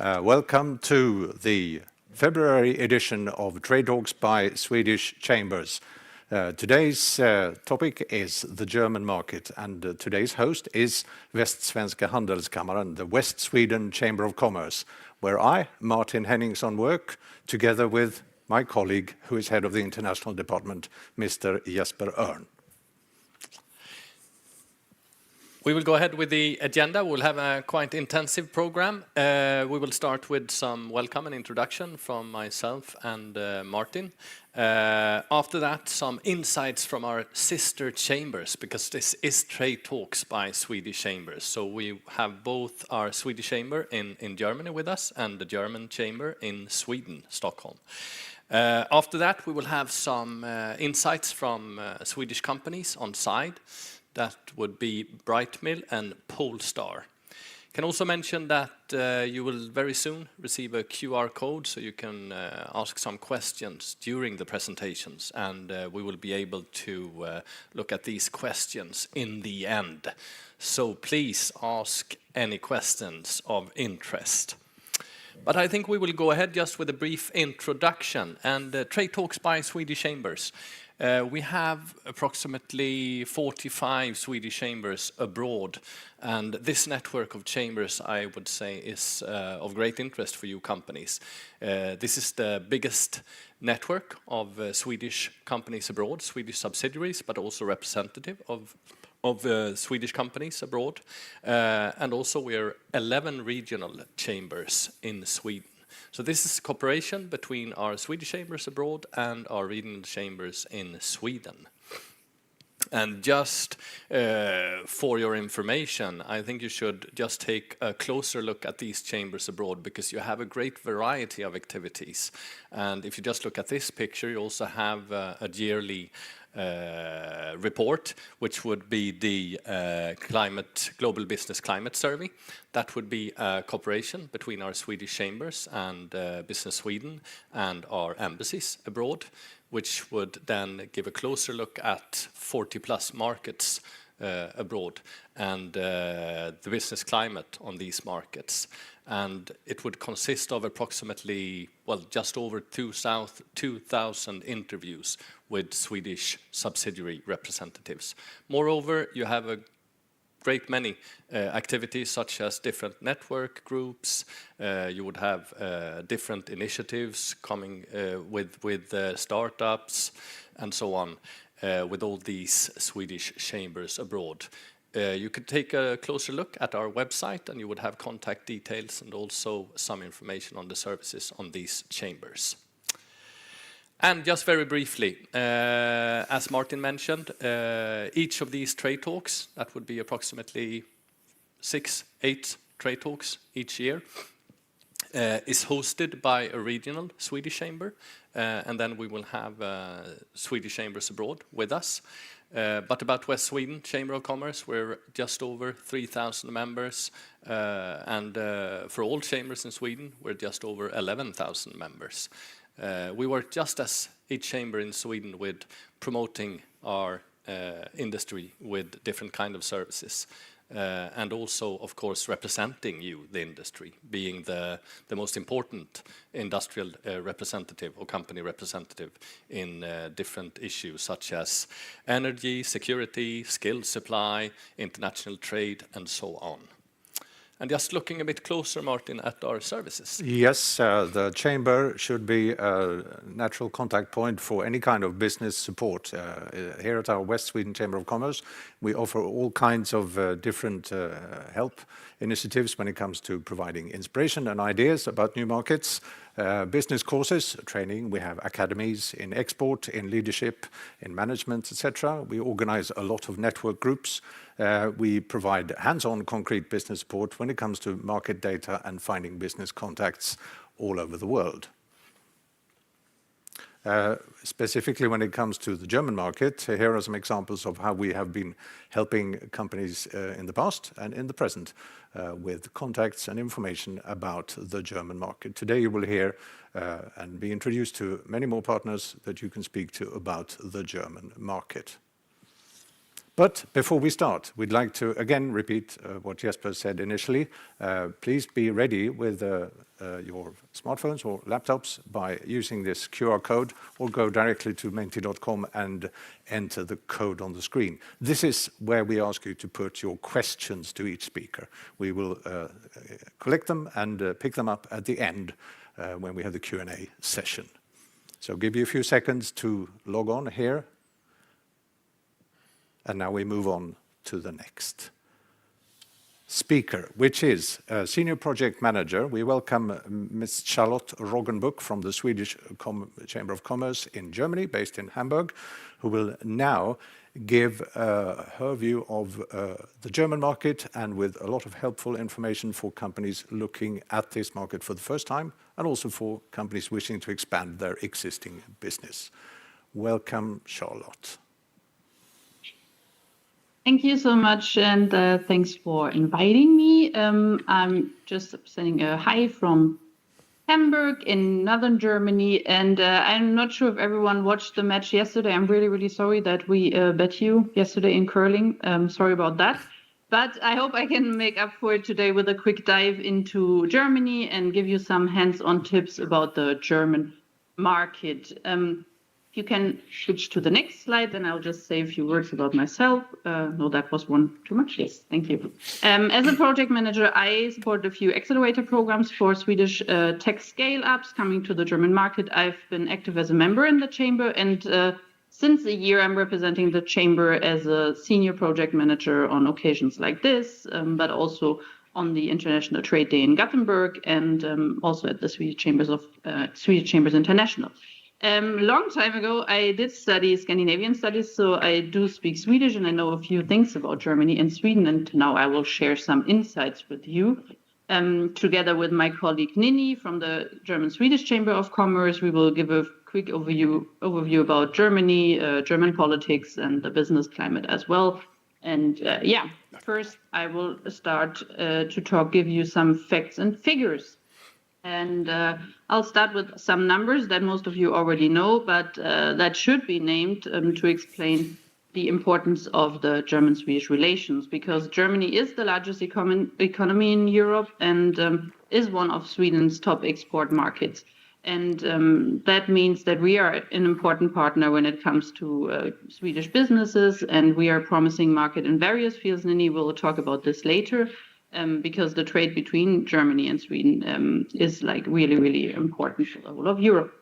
Welcome to the February edition of Trade Talks by Swedish Chambers. Today's topic is the German market, and today's host is Västsvenska Handelskammaren, the West Sweden Chamber of Commerce, where I, Martin Henningsson, work together with my colleague, who is head of the international department, Mr. Jesper Örn. We will go ahead with the agenda. We'll have a quite intensive program. We will start with some welcome and introduction from myself and Martin. After that, some insights from our sister chambers, because this is Trade Talks by Swedish Chambers. So we have both our Swedish chamber in Germany with us and the German chamber in Sweden, Stockholm. After that, we will have some insights from Swedish companies on site. That would be Brightmill and Polestar. Can also mention that you will very soon receive a QR code so you can ask some questions during the presentations, and we will be able to look at these questions in the end. So please ask any questions of interest. But I think we will go ahead just with a brief introduction and Trade Talks by Swedish Chambers. We have approximately 45 Swedish chambers abroad, and this network of chambers, I would say, is of great interest for you companies. This is the biggest network of Swedish companies abroad, Swedish subsidiaries, but also representative of Swedish companies abroad. And also we're 11 regional chambers in Sweden. So this is cooperation between our Swedish chambers abroad and our regional chambers in Sweden. And just for your information, I think you should just take a closer look at these chambers abroad, because you have a great variety of activities. And if you just look at this picture, you also have a yearly report, which would be the Global Business Climate Survey. That would be a cooperation between our Swedish chambers and Business Sweden and our embassies abroad, which would then give a closer look at 40+ markets abroad and the business climate on these markets. And it would consist of approximately, just over 2,000 interviews with Swedish subsidiary representatives. Moreover, you have a great many activities, such as different network groups. You would have different initiatives coming with startups and so on, with all these Swedish chambers abroad. You could take a closer look at our website, and you would have contact details and also some information on the services on these chambers. And just very briefly, as Martin mentioned, each of these trade talks, that would be approximately 6-8 trade talks each year, is hosted by a regional Swedish chamber, and then we will have Swedish chambers abroad with us. But about West Sweden Chamber of Commerce, we're just over 3,000 members, and for all chambers in Sweden, we're just over 11,000 members. We work just as each chamber in Sweden with promoting our industry with different kind of services, and also, of course, representing you, the industry, being the most important industrial representative or company representative in different issues such as energy, security, skilled supply, international trade, and so on. And just looking a bit closer, Martin, at our services. Yes, the chamber should be a natural contact point for any kind of business support. Here at our West Sweden Chamber of Commerce, we offer all kinds of different help initiatives when it comes to providing inspiration and ideas about new markets, business courses, training. We have academies in export, in leadership, in management, etc. We organize a lot of network groups. We provide hands-on concrete business support when it comes to market data and finding business contacts all over the world. Specifically when it comes to the German market, here are some examples of how we have been helping companies in the past and in the present with contacts and information about the German market. Today you will hear and be introduced to many more partners that you can speak to about the German market. But before we start, we'd like to again repeat what Jesper said initially. Please be ready with your smartphones or laptops by using this QR code, or go directly to menti.com and enter the code on the screen. This is where we ask you to put your questions to each speaker. We will collect them and pick them up at the end when we have the Q&A session. So give you a few seconds to log on here. And now we move on to the next speaker, which is Senior Project Manager. We welcome Ms. Charlotte Roggenbuck from the Swedish Chamber of Commerce in Germany, based in Hamburg, who will now give her view of the German market, and with a lot of helpful information for companies looking at this market for the first time, and also for companies wishing to expand their existing business. Welcome, Charlotte. Thank you so much, and thanks for inviting me. I'm just sending a hi from Hamburg in northern Germany, and I'm not sure if everyone watched the match yesterday. I'm really, really sorry that we bet you yesterday in curling. Sorry about that. But I hope I can make up for it today with a quick dive into Germany and give you some hands-on tips about the German market. You can switch to the next slide, then I'll just say a few words about myself. No, that was one too much. Yes, thank you. As a project manager, I support a few accelerator programs for Swedish tech scale-ups coming to the German market. I've been active as a member in the chamber, and since a year I'm representing the chamber as a senior project manager on occasions like this, but also on the International Trade Day in Gothenburg, and also at the Swedish Chambers International. Long time ago, I did study Scandinavian studies, so I do speak Swedish and I know a few things about Germany and Sweden, and now I will share some insights with you. Together with my colleague Ninni from the German-Swedish Chamber of Commerce, we will give a quick overview about Germany, German politics, and the business climate as well. And first I will start to give you some facts and figures. And I'll start with some numbers that most of you already know, but that should be named to explain the importance of the German-Swedish relations, because Germany is the largest economy in Europe and is one of Sweden's top export markets. And that means that we are an important partner when it comes to Swedish businesses, and we are a promising market in various fields. Ninni will talk about this later. Because the trade between Germany and Sweden is like really, really important for the whole of Europe.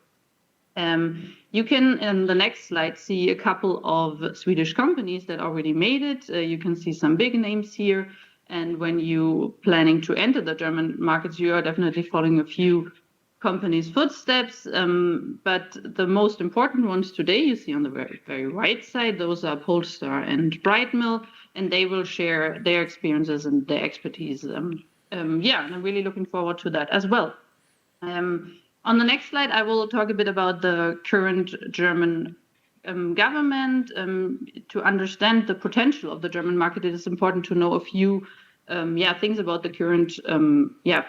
You can, in the next slide, see a couple of Swedish companies that already made it. You can see some big names here. And when you're planning to enter the German markets, you are definitely following a few companies' footsteps. But the most important ones today, you see on the very, very right side, those are Polestar and Brightmill. And they will share their experiences and their expertise. And I'm really looking forward to that as well. On the next slide, I will talk a bit about the current German government. To understand the potential of the German market, it is important to know a few things about the current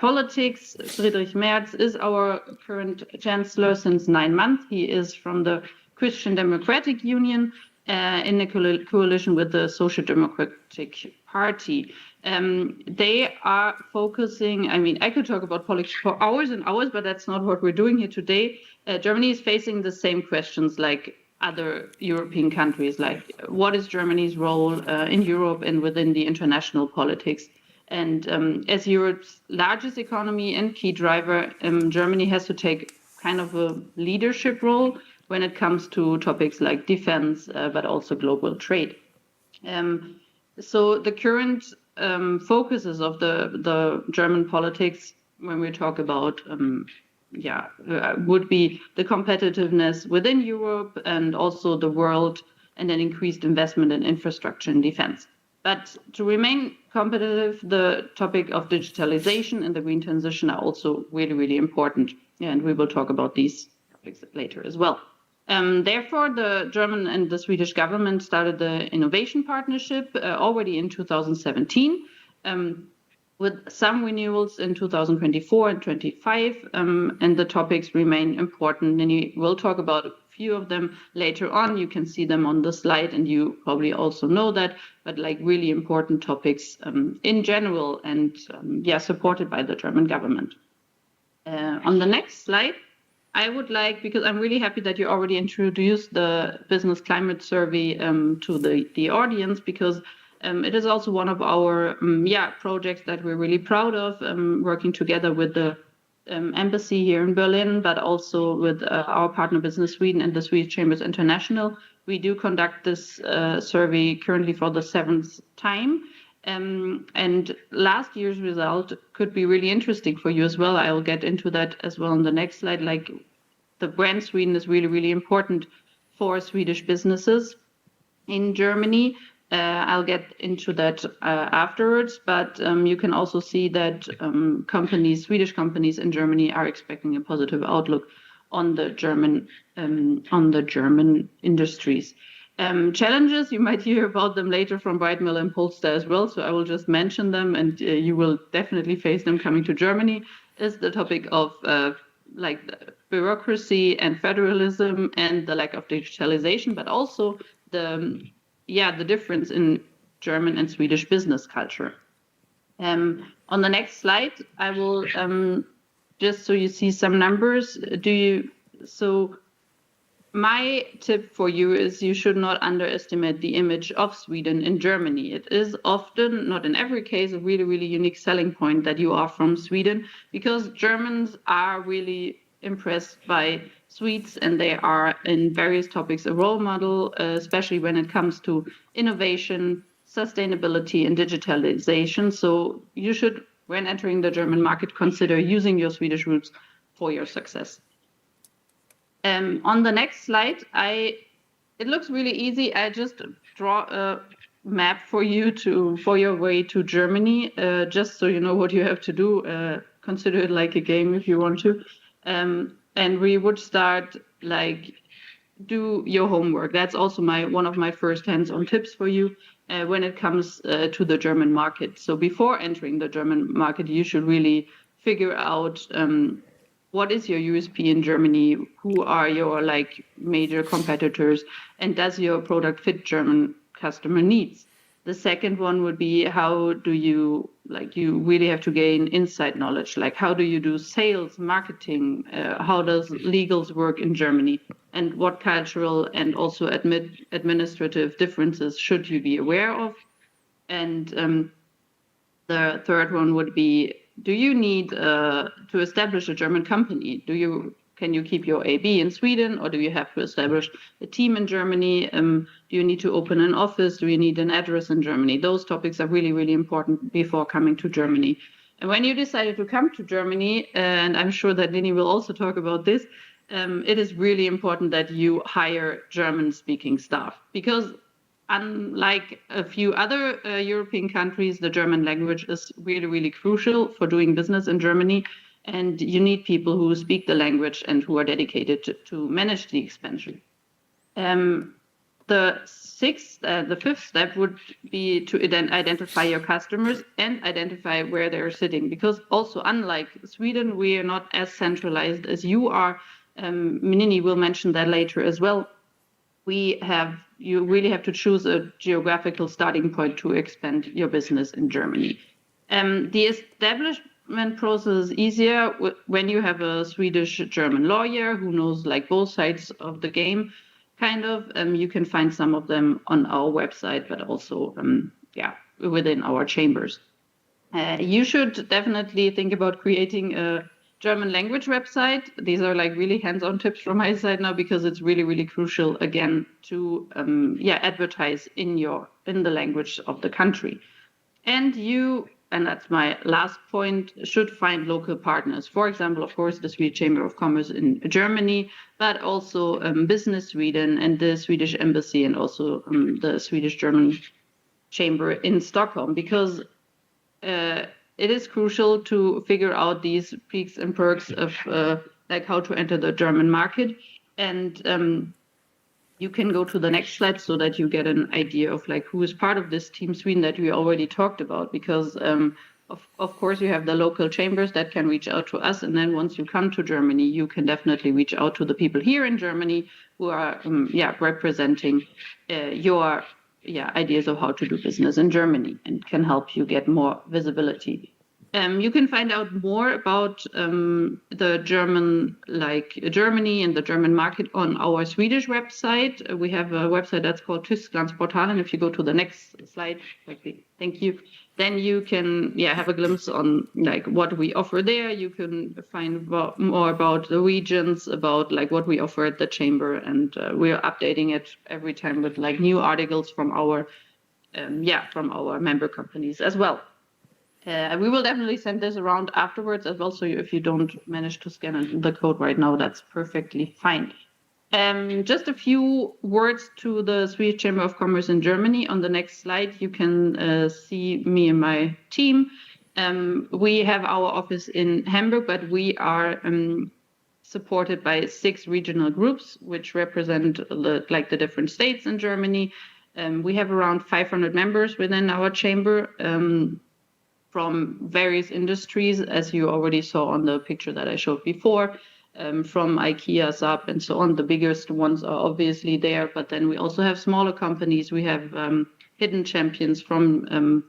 politics. Friedrich Merz is our current chancellor since 9 months. He is from the Christian Democratic Union, in a coalition with the Social Democratic Party. They are focusing, I could talk about politics for hours and hours, but that's not what we're doing here today. Germany is facing the same questions like other European countries, like what is Germany's role in Europe and within the international politics? And as Europe's largest economy and key driver, Germany has to take kind of a leadership role when it comes to topics like defense, but also global trade. So the current focuses of the German politics, when we talk about, would be the competitiveness within Europe and also the world, and then increased investment in infrastructure and defense. But to remain competitive, the topic of digitalization and the green transition are also really, really important. And we will talk about these topics later as well. Therefore, the German and the Swedish government started the innovation partnership already in 2017, with some renewals in 2024 and 25, and the topics remain important. And we'll talk about a few of them later on. You can see them on the slide, and you probably also know that, but like really important topics in general, and supported by the German government. On the next slide, I would like, because I'm really happy that you already introduced the business climate survey to the audience, because it is also one of our projects that we're really proud of, working together with the embassy here in Berlin, but also with our partner Business Sweden and the Swedish Chambers International. We do conduct this survey currently for the 7th time. And last year's result could be really interesting for you as well. I'll get into that as well on the next slide. Like, the brand Sweden is really, really important for Swedish businesses in Germany. I'll get into that afterwards, but you can also see that Swedish companies in Germany are expecting a positive outlook on the German industries. Challenges, you might hear about them later from Brightmill and Polestar as well, so I will just mention them, and you will definitely face them coming to Germany, is the topic of like bureaucracy and federalism and the lack of digitalization, but also the difference in German and Swedish business culture. On the next slide, I will just so you see some numbers. My tip for you is you should not underestimate the image of Sweden in Germany. It is often, not in every case, a really, really unique selling point that you are from Sweden, because Germans are really impressed by Swedes, and they are in various topics a role model, especially when it comes to innovation, sustainability, and digitalization. So you should, when entering the German market, consider using your Swedish roots for your success. On the next slide, it looks really easy. I just draw a map for you for your way to Germany, just so you know what you have to do. Consider it like a game if you want to. And we would start like do your homework. That's also one of my first hands-on tips for you when it comes to the German market. So before entering the German market, you should really figure out what is your USP in Germany? Who are your like major competitors? And does your product fit German customer needs? The second one would be, how do you really have to gain inside knowledge? Like, how do you do sales, marketing? How does legals work in Germany? And what cultural and also administrative differences should you be aware of? And the third one would be, do you need to establish a German company? Can you keep your AB in Sweden, or do you have to establish a team in Germany? Do you need to open an office? Do you need an address in Germany? Those topics are really, really important before coming to Germany. And when you decided to come to Germany, and I'm sure that Ninni will also talk about this, it is really important that you hire German-speaking staff, because unlike a few other European countries, the German language is really, really crucial for doing business in Germany. And you need people who speak the language and who are dedicated to manage the expansion. The fifth step would be to identify your customers and identify where they're sitting. Because also, unlike Sweden, we are not as centralized as you are. Ninni will mention that later as well. You really have to choose a geographical starting point to expand your business in Germany. The establishment process is easier when you have a Swedish-German lawyer who knows like both sides of the game, kind of. You can find some of them on our website, but also within our chambers. You should definitely think about creating a German language website. These are like really hands-on tips from my side now, because it's really, really crucial again to advertise in the language of the country. And that's my last point, should find local partners. For example, of course, the Swedish Chamber of Commerce in Germany, but also Business Sweden and the Swedish Embassy, and also the Swedish-German Chamber in Stockholm, because it is crucial to figure out these peaks and perks of like how to enter the German market. And you can go to the next slide so that you get an idea of like who is part of this Team Sweden that we already talked about, because Of course, you have the local chambers that can reach out to us. And then once you come to Germany, you can definitely reach out to the people here in Germany who are representing your ideas of how to do business in Germany and can help you get more visibility. You can find out more about the Germany and the German market on our Swedish website. We have a website that's called Tysklands Portal, and if you go to the next slide, thank you, then you can have a glimpse on like what we offer there. You can find more about the regions, about like what we offer at the chamber, and we're updating it every time with like new articles from our member companies as well. We will definitely send this around afterwards as well. So if you don't manage to scan the code right now, that's perfectly fine. Just a few words to the Swedish Chamber of Commerce in Germany. On the next slide, you can see me and my team. We have our office in Hamburg, but we are supported by 6 regional groups, which represent the different states in Germany. We have around 500 members within our chamber. From various industries, as you already saw on the picture that I showed before, from IKEA, Saab, and so on. The biggest ones are obviously there, but then we also have smaller companies. We have hidden champions from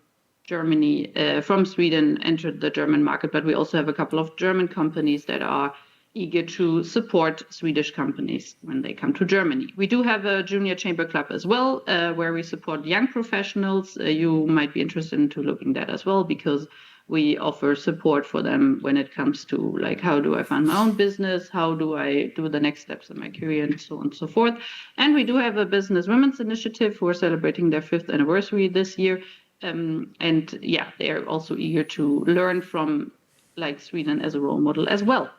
Germany, from Sweden, entered the German market, but we also have a couple of German companies that are eager to support Swedish companies when they come to Germany. We do have a junior chamber club as well, where we support young professionals. You might be interested into looking at that as well, because we offer support for them when it comes to like, how do I fund my own business? How do I do the next steps in my career, and so on and so forth. And we do have a business women's initiative who are celebrating their 5th anniversary this year. They are also eager to learn from like Sweden as a role model as well.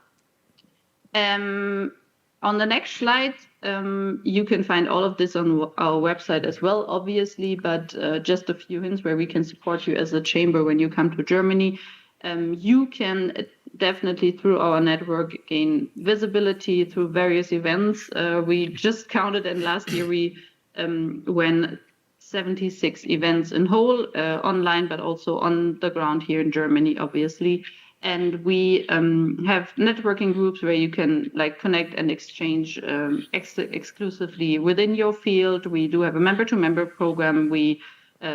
On the next slide, you can find all of this on our website as well, obviously, but just a few hints where we can support you as a chamber when you come to Germany. You can definitely, through our network, gain visibility through various events. We just counted, and last year we went 76 events in whole, online, but also on the ground here in Germany, obviously. And we have networking groups where you can like connect and exchange exclusively within your field. We do have a member-to-member program. We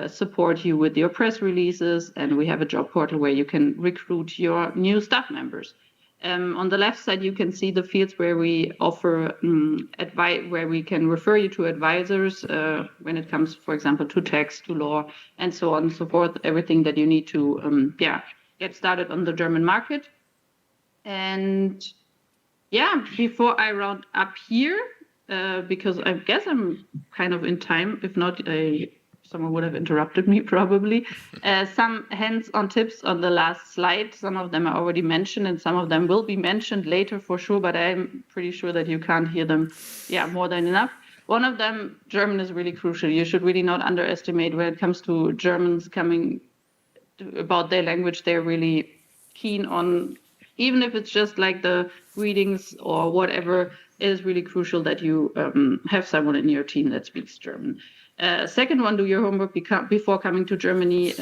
support you with your press releases, and we have a job portal where you can recruit your new staff members. On the left side, you can see the fields where we offer advice, where we can refer you to advisors when it comes, for example, to tax, to law, and so on and so forth. Everything that you need to get started on the German market. And before I round up here, because I guess I'm kind of in time, if not, someone would have interrupted me probably. Some hands-on tips on the last slide. Some of them are already mentioned, and some of them will be mentioned later for sure, but I'm pretty sure that you can't hear them more than enough. One of them, German is really crucial. You should really not underestimate when it comes to Germans coming about their language. They're really keen on, even if it's just like the greetings or whatever, it is really crucial that you have someone in your team that speaks German. Second one, do your homework before coming to Germany.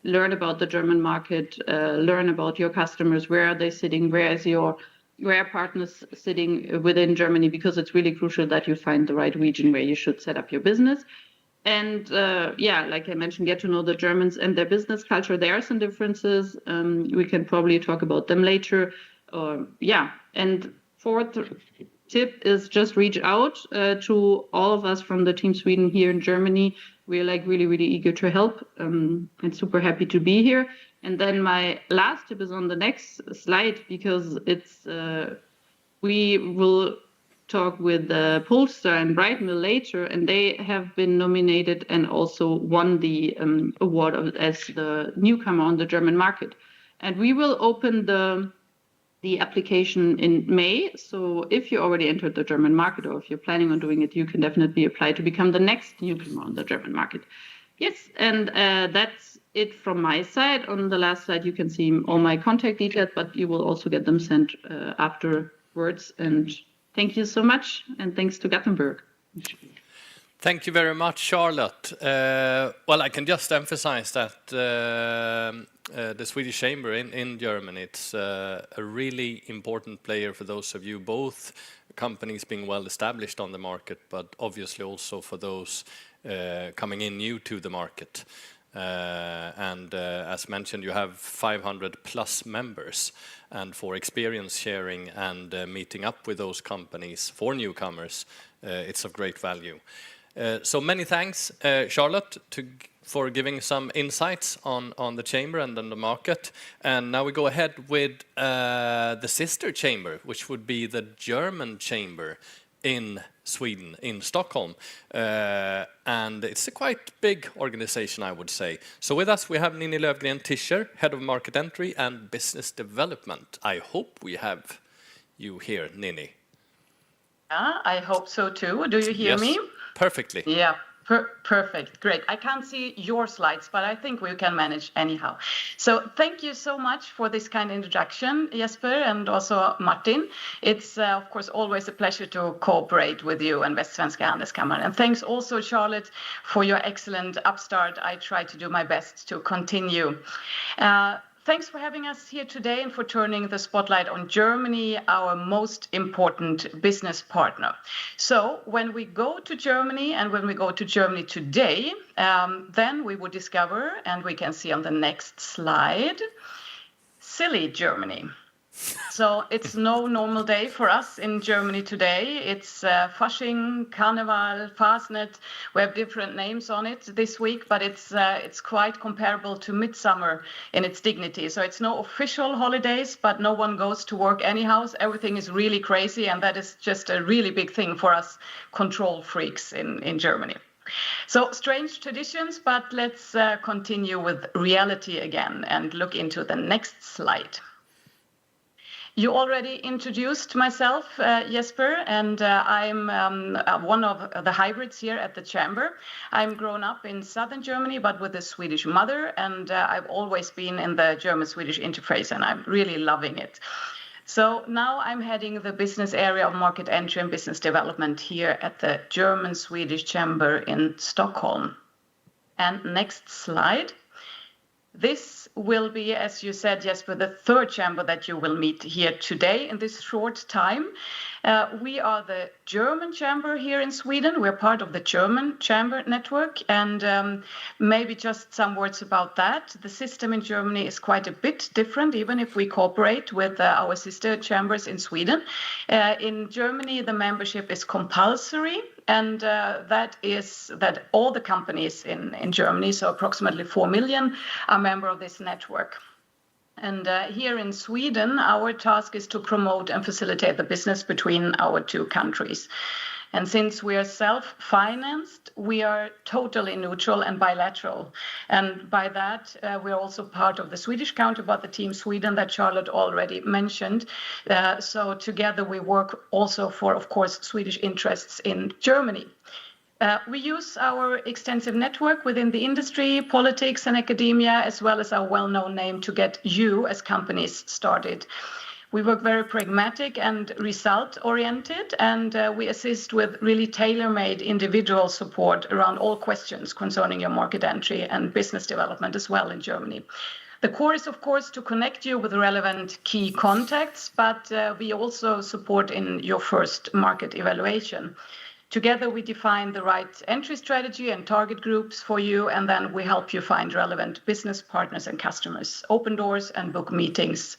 Learn about the German market, learn about your customers, where are they sitting, where are partners sitting within Germany, because it's really crucial that you find the right region where you should set up your business. And like I mentioned, get to know the Germans and their business culture. There are some differences. We can probably talk about them later. And fourth tip is just reach out to all of us from the Team Sweden here in Germany. We're like really, really eager to help and super happy to be here. And then my last tip is on the next slide, because it's we will talk with Polestar and Brightmill later, and they have been nominated and also won the award as the newcomer on the German market. And we will open the application in May. So if you already entered the German market, or if you're planning on doing it, you can definitely apply to become the next newcomer on the German market. Yes, and that's it from my side. On the last slide, you can see all my contact details, but you will also get them sent afterwards. And thank you so much, and thanks to Gothenburg. Thank you very much, Charlotte. Well, I can just emphasize that the Swedish Chamber in Germany, it's a really important player for those of you, both companies being well established on the market, but obviously also for those coming in new to the market. And as mentioned, you have 500 plus members, and for experience sharing and meeting up with those companies for newcomers, it's of great value. So many thanks, Charlotte, for giving some insights on the chamber and on the market. And now we go ahead with the sister chamber, which would be the German chamber in Sweden, in Stockholm. And it's a quite big organization, I would say. So with us, we have Ninni Löwgren, Tischer, Head of Market Entry and Business Development. I hope we have you here, Ninni. Yeah, I hope so too. Do you hear me? Perfectly. Yeah, perfect. Great. I can't see your slides, but I think we can manage anyhow. So thank you so much for this kind introduction, Jesper, and also Martin. It's, of course, always a pleasure to cooperate with you and Västsvenska Handelskammaren. And thanks also, Charlotte, for your excellent upstart. I try to do my best to continue. Thanks for having us here today and for turning the spotlight on Germany, our most important business partner. So when we go to Germany and when we go to Germany today, then we would discover, and we can see on the next slide, silly Germany. So it's no normal day for us in Germany today. It's Fasching, Carnival, Fastnet. We have different names on it this week, but it's quite comparable to Midsummer in its dignity. So it's no official holidays, but no one goes to work anyhow. Everything is really crazy, and that is just a really big thing for us control freaks in Germany. So strange traditions, but let's continue with reality again and look into the next slide. You already introduced myself, Jesper, and I'm one of the hybrids here at the Chamber. I'm grown up in southern Germany, but with a Swedish mother, and I've always been in the German-Swedish interface, and I'm really loving it. So now I'm heading the business area of market entry and business development here at the German-Swedish Chamber in Stockholm. And next slide. This will be, as you said, Jesper, the third chamber that you will meet here today in this short time. We are the German chamber here in Sweden. We're part of the German chamber network. And maybe just some words about that. The system in Germany is quite a bit different, even if we cooperate with our sister chambers in Sweden. In Germany, the membership is compulsory. And that is that all the companies in Germany, so approximately 4 million, are member of this network. And here in Sweden, our task is to promote and facilitate the business between our two countries. And since we are self-financed, we are totally neutral and bilateral. And by that, we're also part of the Swedish counterpart, the Team Sweden that Charlotte already mentioned. So together we work also for, of course, Swedish interests in Germany. We use our extensive network within the industry, politics and academia, as well as our well-known name to get you as companies started. We work very pragmatic and result-oriented, and we assist with really tailor-made individual support around all questions concerning your market entry and business development as well in Germany. The core is, of course, to connect you with relevant key contacts, but we also support in your first market evaluation. Together, we define the right entry strategy and target groups for you, and then we help you find relevant business partners and customers, open doors and book meetings.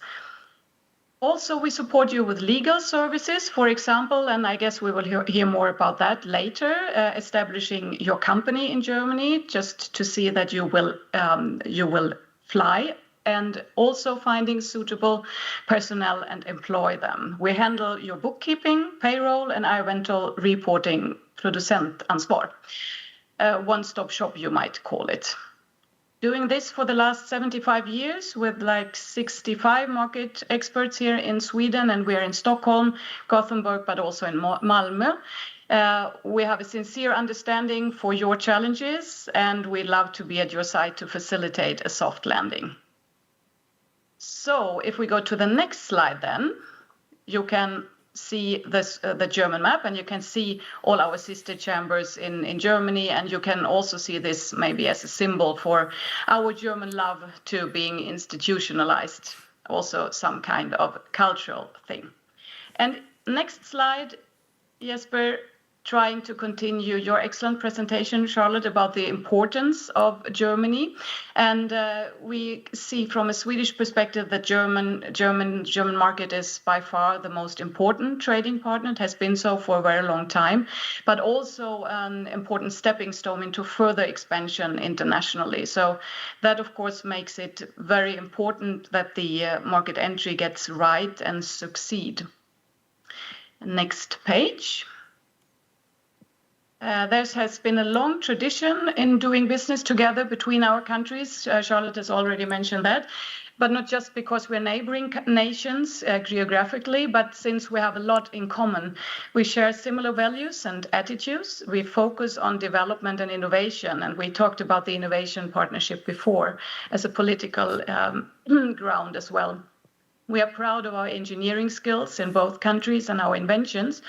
Also, we support you with legal services, for example, and I guess we will hear more about that later, establishing your company in Germany, just to see that you will fly, and also finding suitable personnel and employ them. We handle your bookkeeping, payroll, and environmental reporting, producentansvar. One-stop shop, you might call it. Doing this for the last 75 years with like 65 market experts here in Sweden, and we're in Stockholm, Gothenburg, but also in Malmö. We have a sincere understanding for your challenges, and we love to be at your side to facilitate a soft landing. So if we go to the next slide, then you can see this the German map, and you can see all our sister chambers in Germany, and you can also see this maybe as a symbol for our German love to being institutionalized, also some kind of cultural thing. And next slide, Jesper, trying to continue your excellent presentation, Charlotte, about the importance of Germany. And we see from a Swedish perspective that German market is by far the most important trading partner. It has been so for a very long time, but also an important stepping stone into further expansion internationally. So that, of course, makes it very important that the market entry gets right and succeed. Next page. There has been a long tradition in doing business together between our countries. Charlotte has already mentioned that, but not just because we're neighboring nations geographically, but since we have a lot in common. We share similar values and attitudes. We focus on development and innovation, and we talked about the innovation partnership before as a political ground as well. We are proud of our engineering skills in both countries and our inventions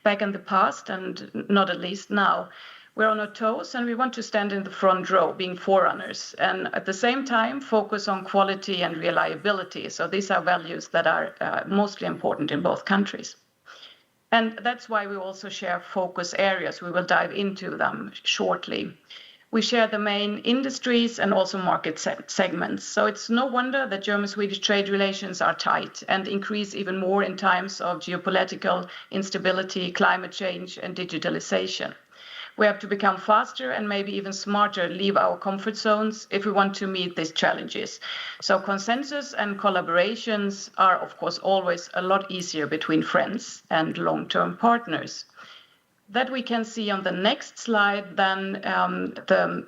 back in the past, and not at least now. We're on our toes, and we want to stand in the front row, being forerunners, and at the same time focus on quality and reliability. So these are values that are mostly important in both countries. And that's why we also share focus areas. We will dive into them shortly. We share the main industries and also market segments. So it's no wonder that German-Swedish trade relations are tight and increase even more in times of geopolitical instability, climate change, and digitalization. We have to become faster and maybe even smarter, leave our comfort zones if we want to meet these challenges. So consensus and collaborations are, of course, always a lot easier between friends and long-term partners. That we can see on the next slide, then the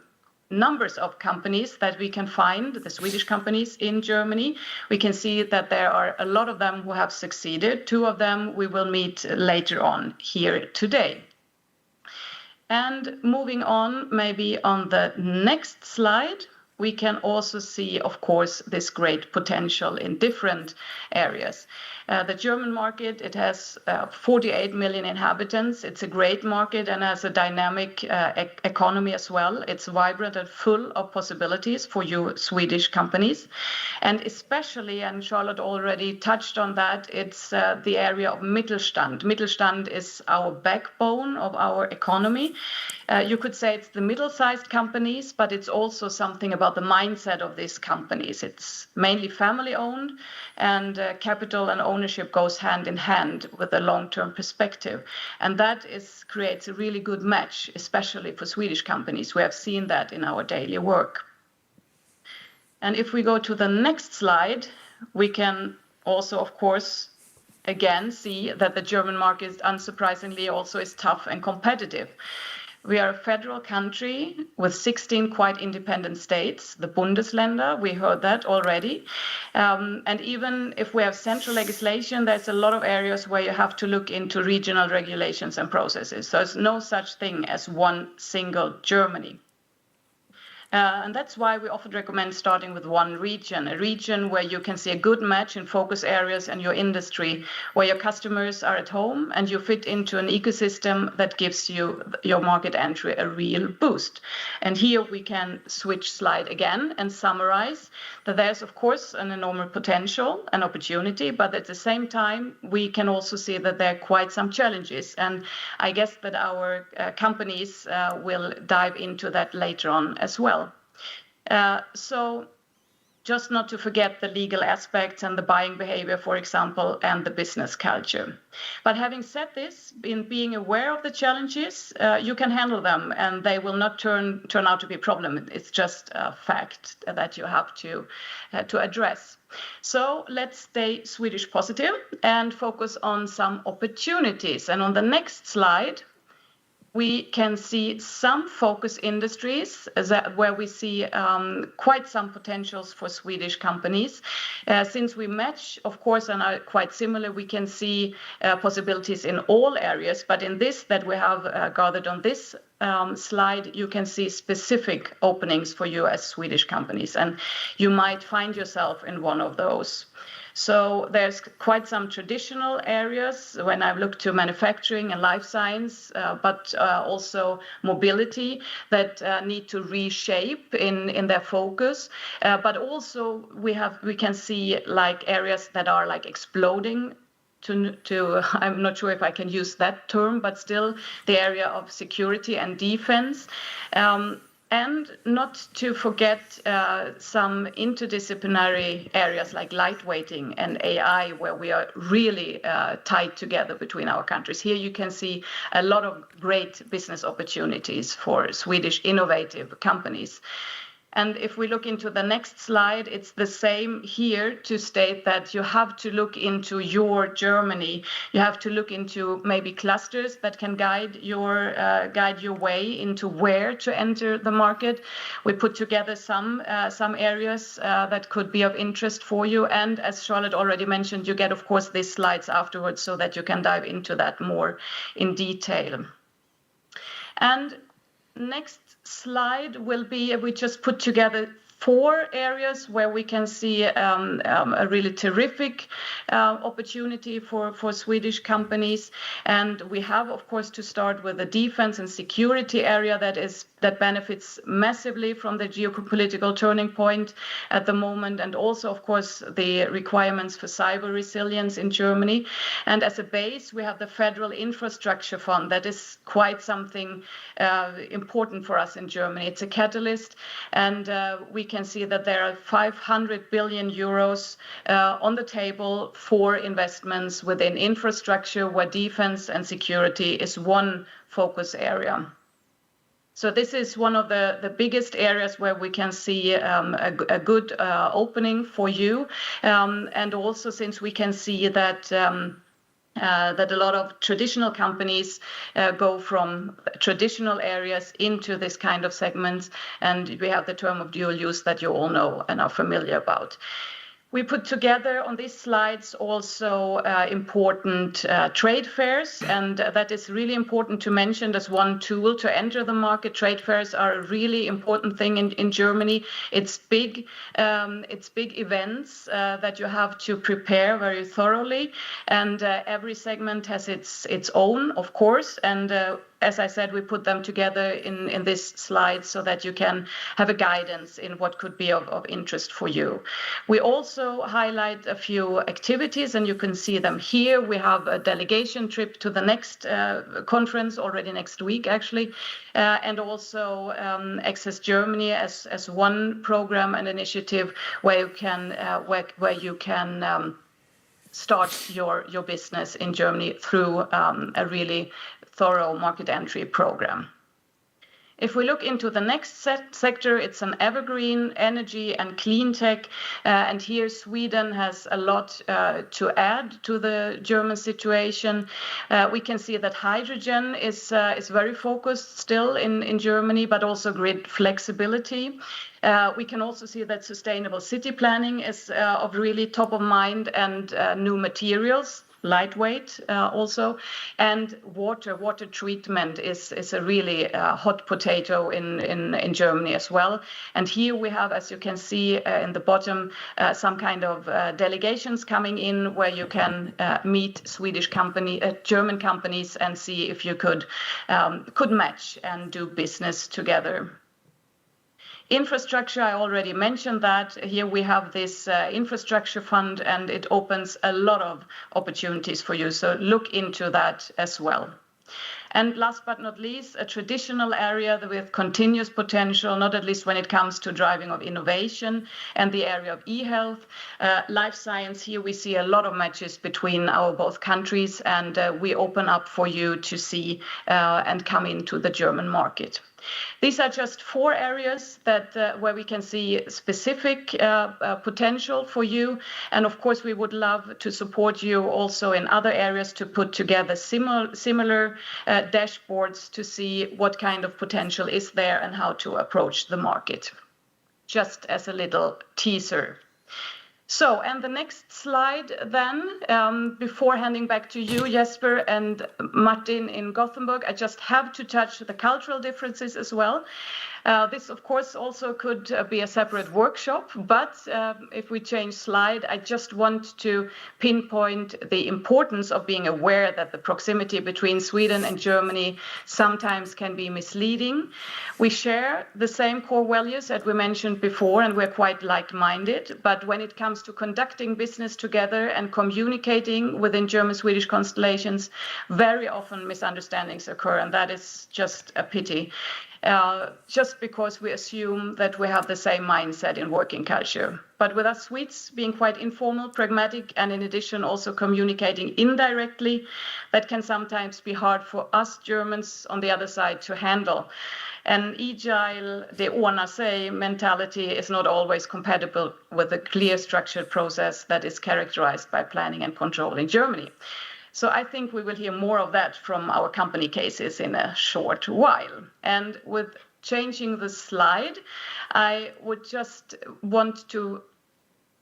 numbers of companies that we can find, the Swedish companies in Germany. We can see that there are a lot of them who have succeeded. 2 of them we will meet later on here today. And moving on, maybe on the next slide, we can also see, of course, this great potential in different areas. The German market, it has 48 million inhabitants. It's a great market and has a dynamic economy as well. It's vibrant and full of possibilities for you Swedish companies. And especially, and Charlotte already touched on that, it's the area of Mittelstand. Mittelstand is our backbone of our economy. You could say it's the middle-sized companies, but it's also something about the mindset of these companies. It's mainly family-owned, and capital and ownership goes hand in hand with a long-term perspective. And that creates a really good match, especially for Swedish companies. We have seen that in our daily work. And if we go to the next slide, we can also, of course, again see that the German market, unsurprisingly, also is tough and competitive. We are a federal country with 16 quite independent states, the Bundesländer, we heard that already. And even if we have central legislation, there's a lot of areas where you have to look into regional regulations and processes. So there's no such thing as one single Germany. And that's why we often recommend starting with one region, a region where you can see a good match in focus areas and your industry, where your customers are at home and you fit into an ecosystem that gives you your market entry a real boost. And here we can switch slide again and summarize that there's, of course, an enormous potential and opportunity, but at the same time, we can also see that there are quite some challenges. And I guess that our companies will dive into that later on as well. So just not to forget the legal aspects and the buying behavior, for example, and the business culture. But having said this, in being aware of the challenges, you can handle them and they will not turn out to be a problem. It's just a fact that you have to address. So let's stay Swedish positive and focus on some opportunities. And on the next slide, we can see some focus industries where we see quite some potentials for Swedish companies. Since we match, of course, and are quite similar, we can see possibilities in all areas. But in this that we have gathered on this slide, you can see specific openings for you as Swedish companies. And you might find yourself in one of those. So there's quite some traditional areas when I look to manufacturing and life science, but also mobility that need to reshape in their focus. But also we can see like areas that are like exploding to I'm not sure if I can use that term, but still the area of security and defense. And not to forget some interdisciplinary areas like lightweighting and AI, where we are really tied together between our countries. Here you can see a lot of great business opportunities for Swedish innovative companies. And if we look into the next slide, it's the same here to state that you have to look into your Germany. You have to look into maybe clusters that can guide your way into where to enter the market. We put together some areas that could be of interest for you. And as Charlotte already mentioned, you get, of course, these slides afterwards so that you can dive into that more in detail. And next slide will be, we just put together 4 areas where we can see a really terrific opportunity for Swedish companies. And we have, of course, to start with the defense and security area that benefits massively from the geopolitical turning point at the moment, and also, of course, the requirements for cyber resilience in Germany. And as a base, we have the Federal Infrastructure Fund. That is quite something important for us in Germany. It's a catalyst, and we can see that there are 500 billion euros on the table for investments within infrastructure, where defense and security is one focus area. So this is one of the biggest areas where we can see a good opening for you. And also, since we can see that that a lot of traditional companies go from traditional areas into this kind of segments, and we have the term of dual use that you all know and are familiar about. We put together on these slides also important trade fairs, and that is really important to mention as one tool to enter the market. Trade fairs are a really important thing in Germany. It's big events that you have to prepare very thoroughly, and every segment has its own, of course, and as I said, we put them together in this slide so that you can have a guidance in what could be of interest for you. We also highlight a few activities, and you can see them here. We have a delegation trip to the next conference already next week, actually, and also Access Germany as one program and initiative where you can start your business in Germany through a really thorough market entry program. If we look into the next sector, it's an evergreen energy and clean tech. And here Sweden has a lot to add to the German situation. We can see that hydrogen is very focused still in Germany, but also grid flexibility. We can also see that sustainable city planning is of really top of mind, and new materials, lightweight also, and water treatment is a really hot potato in Germany as well. And here we have, as you can see in the bottom, some kind of delegations coming in where you can meet German companies and see if you could match and do business together. Infrastructure, I already mentioned that. Here we have this infrastructure fund, and it opens a lot of opportunities for you. So look into that as well. And last but not least, a traditional area with continuous potential, not at least when it comes to driving of innovation and the area of e-health. Life science, here we see a lot of matches between our both countries, and we open up for you to see and come into the German market. These are just 4 areas that where we can see specific potential for you. And of course, we would love to support you also in other areas to put together similar dashboards to see what kind of potential is there and how to approach the market. Just as a little teaser. So, and the next slide then, before handing back to you, Jesper and Martin in Gothenburg, I just have to touch the cultural differences as well. This, of course, also could be a separate workshop, but if we change slide, I just want to pinpoint the importance of being aware that the proximity between Sweden and Germany sometimes can be misleading. We share the same core values that we mentioned before, and we're quite like-minded, but when it comes to conducting business together and communicating within German-Swedish constellations, very often misunderstandings occur, and that is just a pity. Just because we assume that we have the same mindset in working culture. But with us Swedes being quite informal, pragmatic, and in addition also communicating indirectly, that can sometimes be hard for us Germans on the other side to handle. An agile, det ordnar sig mentality is not always compatible with a clear structured process that is characterized by planning and control in Germany. So I think we will hear more of that from our company cases in a short while. And with changing the slide, I would just want to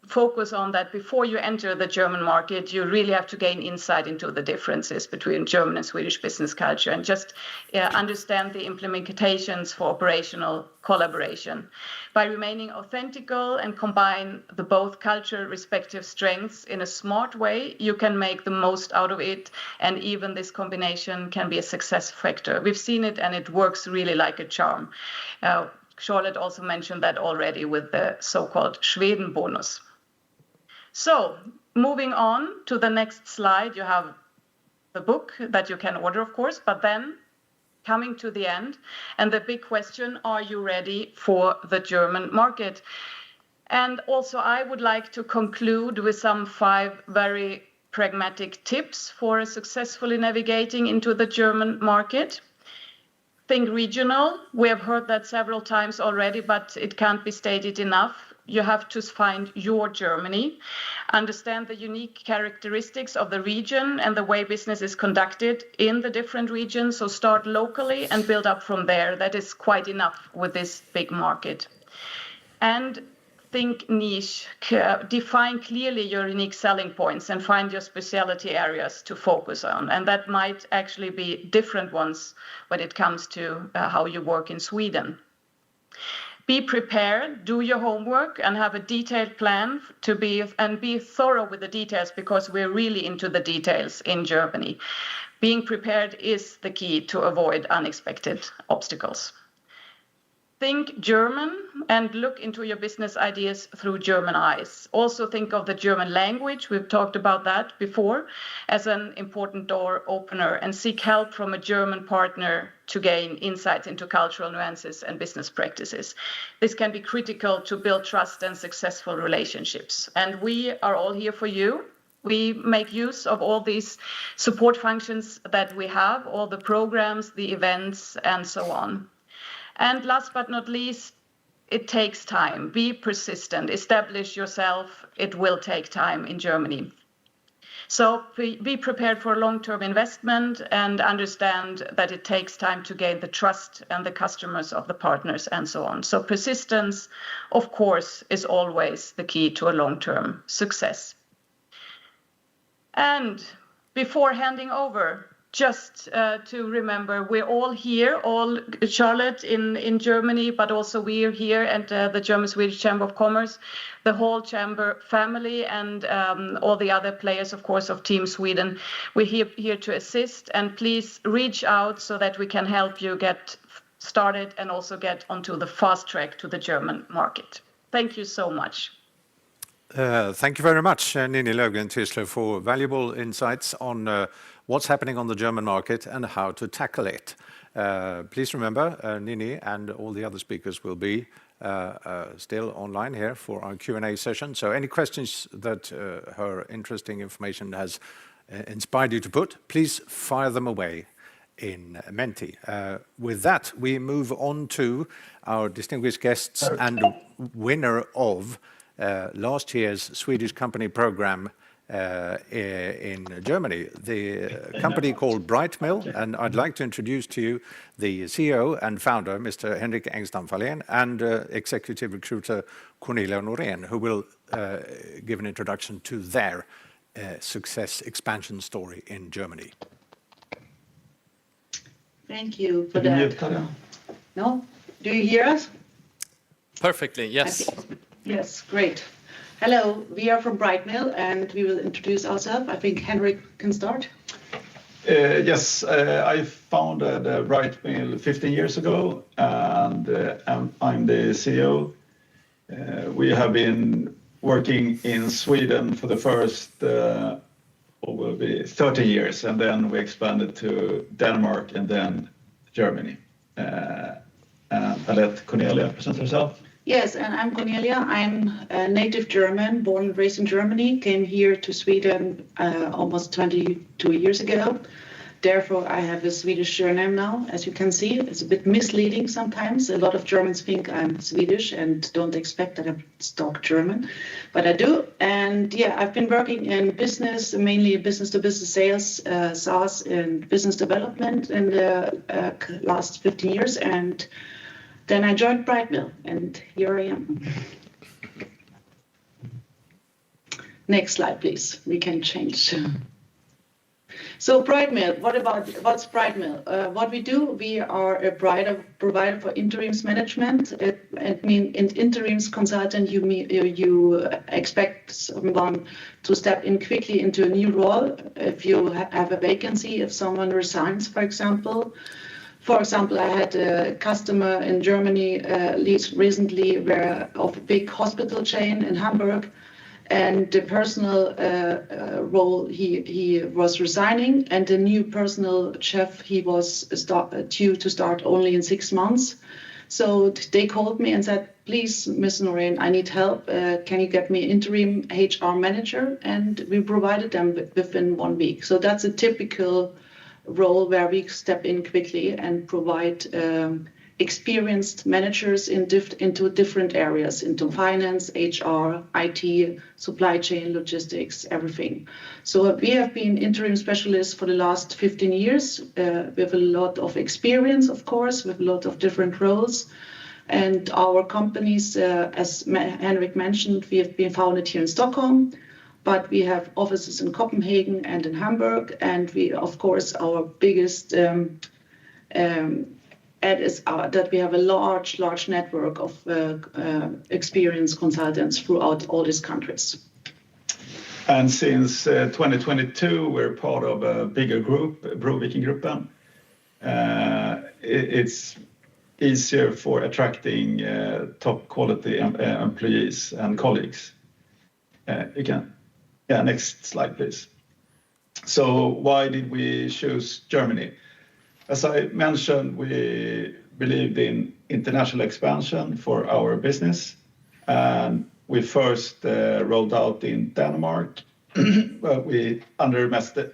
focus on that before you enter the German market, you really have to gain insight into the differences between German and Swedish business culture and just understand the implementations for operational collaboration. By remaining authentical and combine the both culture respective strengths in a smart way, you can make the most out of it, and even this combination can be a success factor. We've seen it and it works really like a charm. Charlotte also mentioned that already with the so-called Sweden bonus. So, moving on to the next slide, you have the book that you can order, of course, but then coming to the end, and the big question, are you ready for the German market? And also, I would like to conclude with some 5 very pragmatic tips for successfully navigating into the German market. Think regional. We have heard that several times already, but it can't be stated enough. You have to find your Germany, understand the unique characteristics of the region and the way business is conducted in the different regions. So start locally and build up from there. That is quite enough with this big market. And think niche, define clearly your unique selling points and find your specialty areas to focus on. And that might actually be different ones when it comes to how you work in Sweden. Be prepared, do your homework, and have a detailed plan and be thorough with the details, because we're really into the details in Germany. Being prepared is the key to avoid unexpected obstacles. Think German and look into your business ideas through German eyes. Also think of the German language, we've talked about that before, as an important door opener, and seek help from a German partner to gain insights into cultural nuances and business practices. This can be critical to build trust and successful relationships. And we are all here for you. We make use of all these support functions that we have, all the programs, the events, and so on. And last but not least, it takes time. Be persistent. Establish yourself. It will take time in Germany. So be prepared for long-term investment and understand that it takes time to gain the trust and the customers of the partners and so on. So persistence, of course, is always the key to a long-term success. And before handing over, just to remember, we're all here, all Charlotte in Germany, but also we're here at the German-Swedish Chamber of Commerce, the whole chamber family, and all the other players, of course, of Team Sweden. We're here to assist, and please reach out so that we can help you get started and also get onto the fast track to the German market. Thank you so much. Thank you very much, Ninni, Löwgren, Tischer, for valuable insights on what's happening on the German market and how to tackle it. Please remember, Ninni and all the other speakers will be still online here for our Q&A session. So any questions that her interesting information has inspired you to put, please fire them away in Menti. With that, we move on to our distinguished guests and winner of last year's Swedish company program in Germany, the company called Brightmill, and I'd like to introduce to you the CEO and founder, Mr. Henrik Engstam-Fahlén, and executive recruiter Cornelia Norén, who will give an introduction to their success expansion story in Germany. Thank you for that. No? Do you hear us? Perfectly, yes. Yes, great. Hello, we are from Brightmill and we will introduce ourselves. I think Henrik can start. Yes, I founded Brightmill 15 years ago, and I'm the CEO. We have been working in Sweden for the first will be 30 years, and then we expanded to Denmark and then Germany. I let Cornelia present herself. Yes, and I'm Cornelia. I'm a native German, born and raised in Germany, came here to Sweden almost 22 years ago. Therefore, I have a Swedish surname now. As you can see, it's a bit misleading sometimes. A lot of Germans think I'm Swedish and don't expect that I talk German, but I do. And yeah, I've been working in business, mainly business-to-business sales, SaaS, and business development in the last 15 years. And then I joined Brightmill, and here I am. Next slide, please. We can change. So Brightmill, what's Brightmill? What we do, we are a provider for interims management. It means in interims consultant, you expect someone to step in quickly into a new role. If you have a vacancy, if someone resigns, for example. For example, I had a customer in Germany recently of a big hospital chain in Hamburg, and the personal role he was resigning, and the new personal chef he was due to start only in 6 months. So they called me and said, "Please, Miss Norén, I need help. Can you get me interim HR manager?" And we provided them within 1 week. So that's a typical role where we step in quickly and provide experienced managers into different areas, into finance, HR, IT, supply chain, logistics, everything. So we have been interim specialists for the last 15 years. We have a lot of experience, of course, with a lot of different roles. And our companies, as Henrik mentioned, we have been founded here in Stockholm, but we have offices in Copenhagen and in Hamburg. And we, of course, our biggest add is that we have a large network of experienced consultants throughout all these countries. And since 2022, we're part of a bigger group, Roggenbuck. It's easier for attracting top quality employees and colleagues. Next slide, please. So why did we choose Germany? As I mentioned, we believed in international expansion for our business, and we first rolled out in Denmark, but we underestimated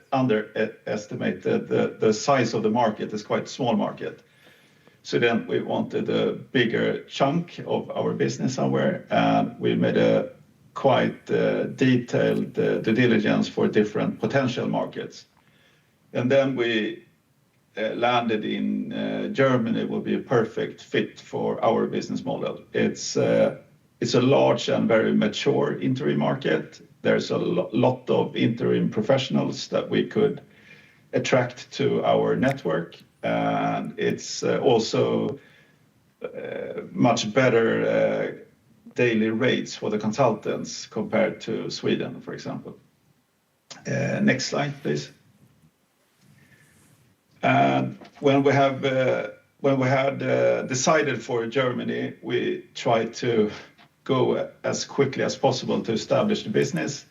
the size of the market. It's quite a small market. So then we wanted a bigger chunk of our business somewhere, and we made a quite detailed due diligence for different potential markets. And then we landed in Germany will be a perfect fit for our business model. It's a large and very mature interim market. There's a lot of interim professionals that we could attract to our network, and it's also much better daily rates for the consultants compared to Sweden, for example. Next slide, please. When we had decided for Germany, we tried to go as quickly as possible to establish the business.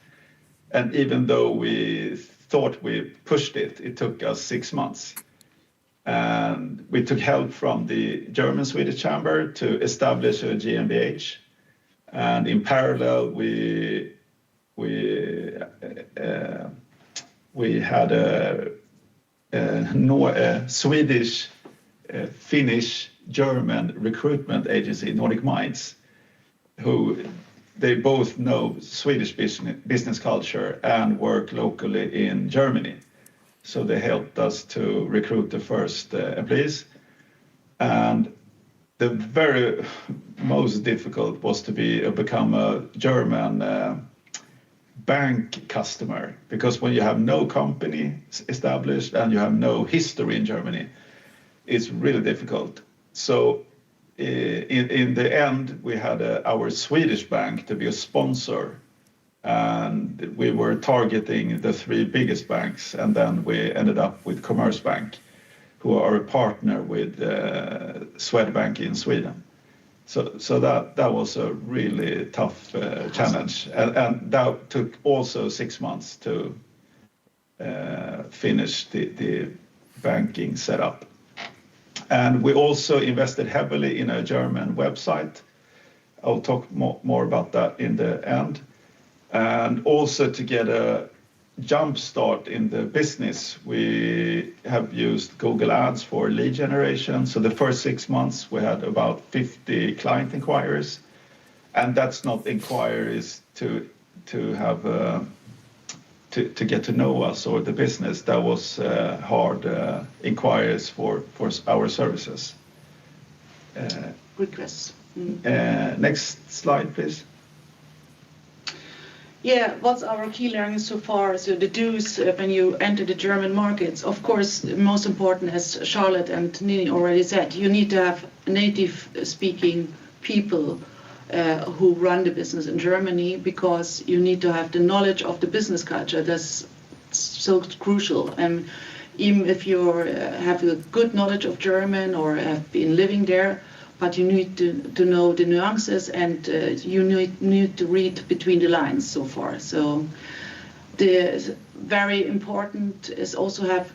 And even though we thought we pushed it, it took us 6 months. And we took help from the German Swedish Chamber to establish a GmbH. And in parallel, we had a Swedish, Finnish, German recruitment agency, Nordic Minds, who they both know Swedish business culture and work locally in Germany. So they helped us to recruit the first employees. And the very most difficult was to become a German bank customer, because when you have no company established and you have no history in Germany, it's really difficult. So in the end, we had our Swedish bank to be a sponsor, and we were targeting the 3 biggest banks, and then we ended up with Commerzbank, who are a partner with Swedbank in Sweden. So that was a really tough challenge, and that took also 6 months to finish the banking setup. And we also invested heavily in a German website. I'll talk more about that in the end. And also to get a jump start in the business, we have used Google Ads for lead generation. So the first 6 months, we had about 50 client inquiries. And that's not inquiries to have to get to know us or the business. That was hard inquiries for our services. Requests. Next slide, please. Yeah, what's our key learnings so far? So the do's when you enter the German markets. Of course, the most important, as Charlotte and Ninni already said, you need to have native speaking people who run the business in Germany, because you need to have the knowledge of the business culture. That's so crucial. And even if you have a good knowledge of German or have been living there, but you need to know the nuances, and you need to read between the lines so far. So the very important is also have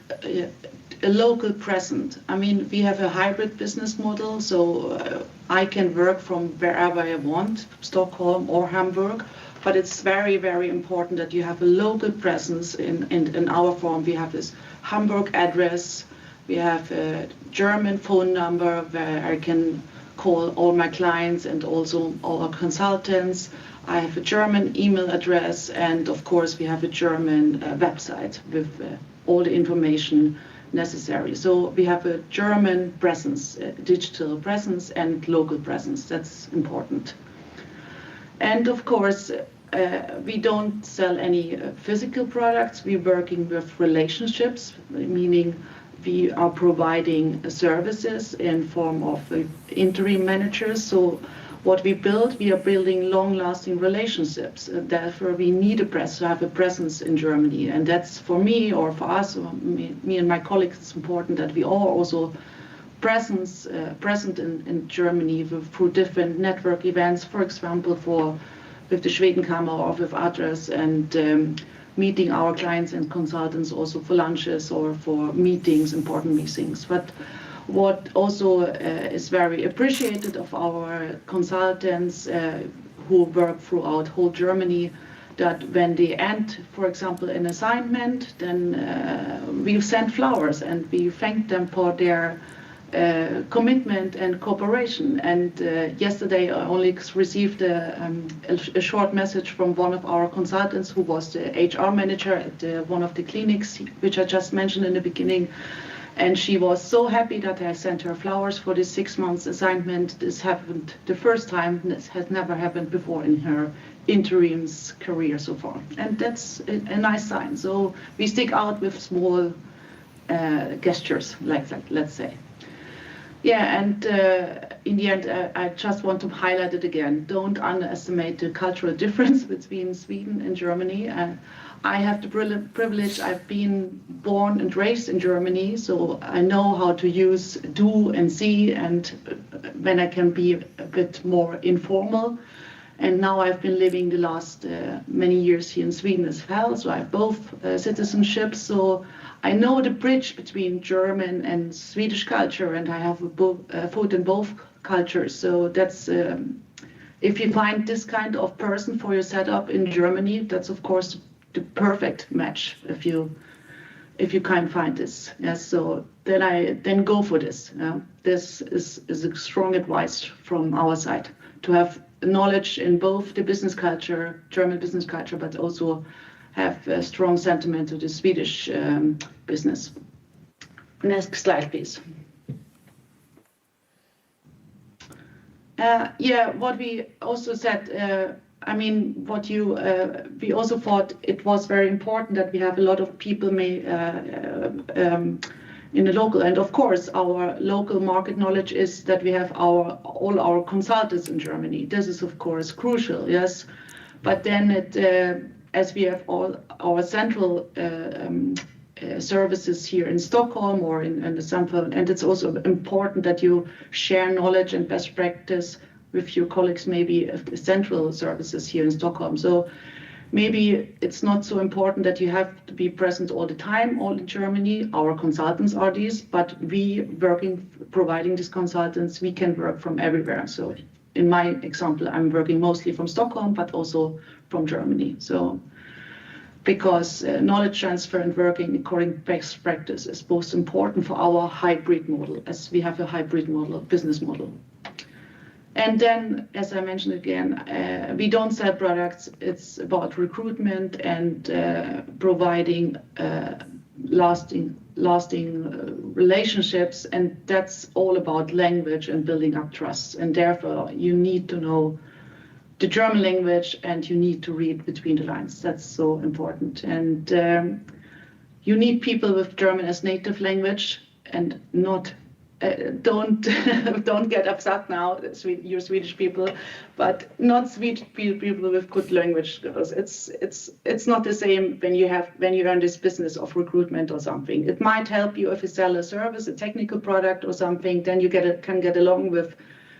a local presence. I mean, we have a hybrid business model, so I can work from wherever I want, Stockholm or Hamburg, but it's very, very important that you have a local presence. In our firm, we have this Hamburg address, we have a German phone number where I can call all my clients and also all our consultants. I have a German email address, and of course we have a German website with all the information necessary. So we have a German presence, digital presence and local presence. That's important. And of course, we don't sell any physical products. We're working with relationships, meaning we are providing services in form of interim managers. So what we build, we are building long-lasting relationships. Therefore, we need to have a presence in Germany. And that's for me, or for us, or me and my colleagues, it's important that we are also present in Germany through different network events, for example, with the Schwedenkammer or with others, and meeting our clients and consultants also for lunches or for meetings, important meetings. But what also is very appreciated of our consultants who work throughout whole Germany, that when they end, for example, an assignment, then we send flowers and we thank them for their commitment and cooperation. And yesterday I only received a short message from one of our consultants who was the HR manager at one of the clinics, which I just mentioned in the beginning. And she was so happy that I sent her flowers for this 6 months assignment. This happened the first time. This has never happened before in her interims career so far. And that's a nice sign. So we stick out with small gestures like that, let's say. Yeah, and in the end, I just want to highlight it again. Don't underestimate the cultural difference between Sweden and Germany. I have the privilege, I've been born and raised in Germany, so I know how to use do and see, and when I can be a bit more informal. And now I've been living the last many years here in Sweden as well, so I have both citizenships. So I know the bridge between German and Swedish culture, and I have a foot in both cultures. So that's, if you find this kind of person for your setup in Germany, that's of course the perfect match if you can't find this. Yes, so then go for this. This is a strong advice from our side, to have knowledge in both the business culture, German business culture, but also have a strong sentiment to the Swedish business. Next slide, please. Yeah, what we also said, I mean, we also thought it was very important that we have a lot of people in the local. And of course, our local market knowledge is that we have all our consultants in Germany. This is of course crucial, yes. But then as we have all our central services here in Stockholm or in the central, and it's also important that you share knowledge and best practice with your colleagues, maybe of the central services here in Stockholm. So maybe it's not so important that you have to be present all the time, all in Germany. Our consultants are these, but providing these consultants, we can work from everywhere. So in my example, I'm working mostly from Stockholm, but also from Germany. So because knowledge transfer and working according to best practice is most important for our hybrid model, as we have a hybrid model, business model. And then, as I mentioned again, we don't sell products. It's about recruitment and providing lasting relationships. And that's all about language and building up trust. And therefore, you need to know the German language and you need to read between the lines. That's so important. And you need people with German as native language and not don't get upset now, you Swedish people, but not Swedish people with good language skills. It's not the same when you earn this business of recruitment or something. It might help you if you sell a service, a technical product or something. Then you can get along with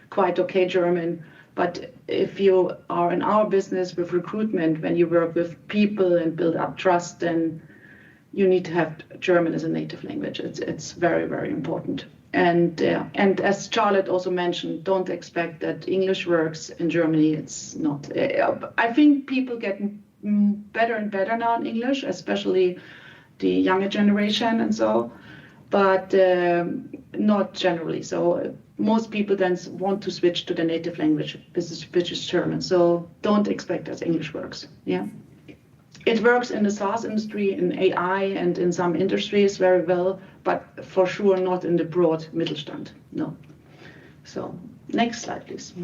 quite okay German. But if you are in our business with recruitment, when you work with people and build up trust, then you need to have German as a native language. It's very, very important. And as Charlotte also mentioned, don't expect that English works in Germany. It's not. I think people get better and better now in English, especially the younger generation and so, but not generally. So most people then want to switch to the native language, which is German. So don't expect that English works. Yeah. It works in the SaaS industry, in AI, and in some industries very well, but for sure not in the broad Mittelstand. No. So next slide, please.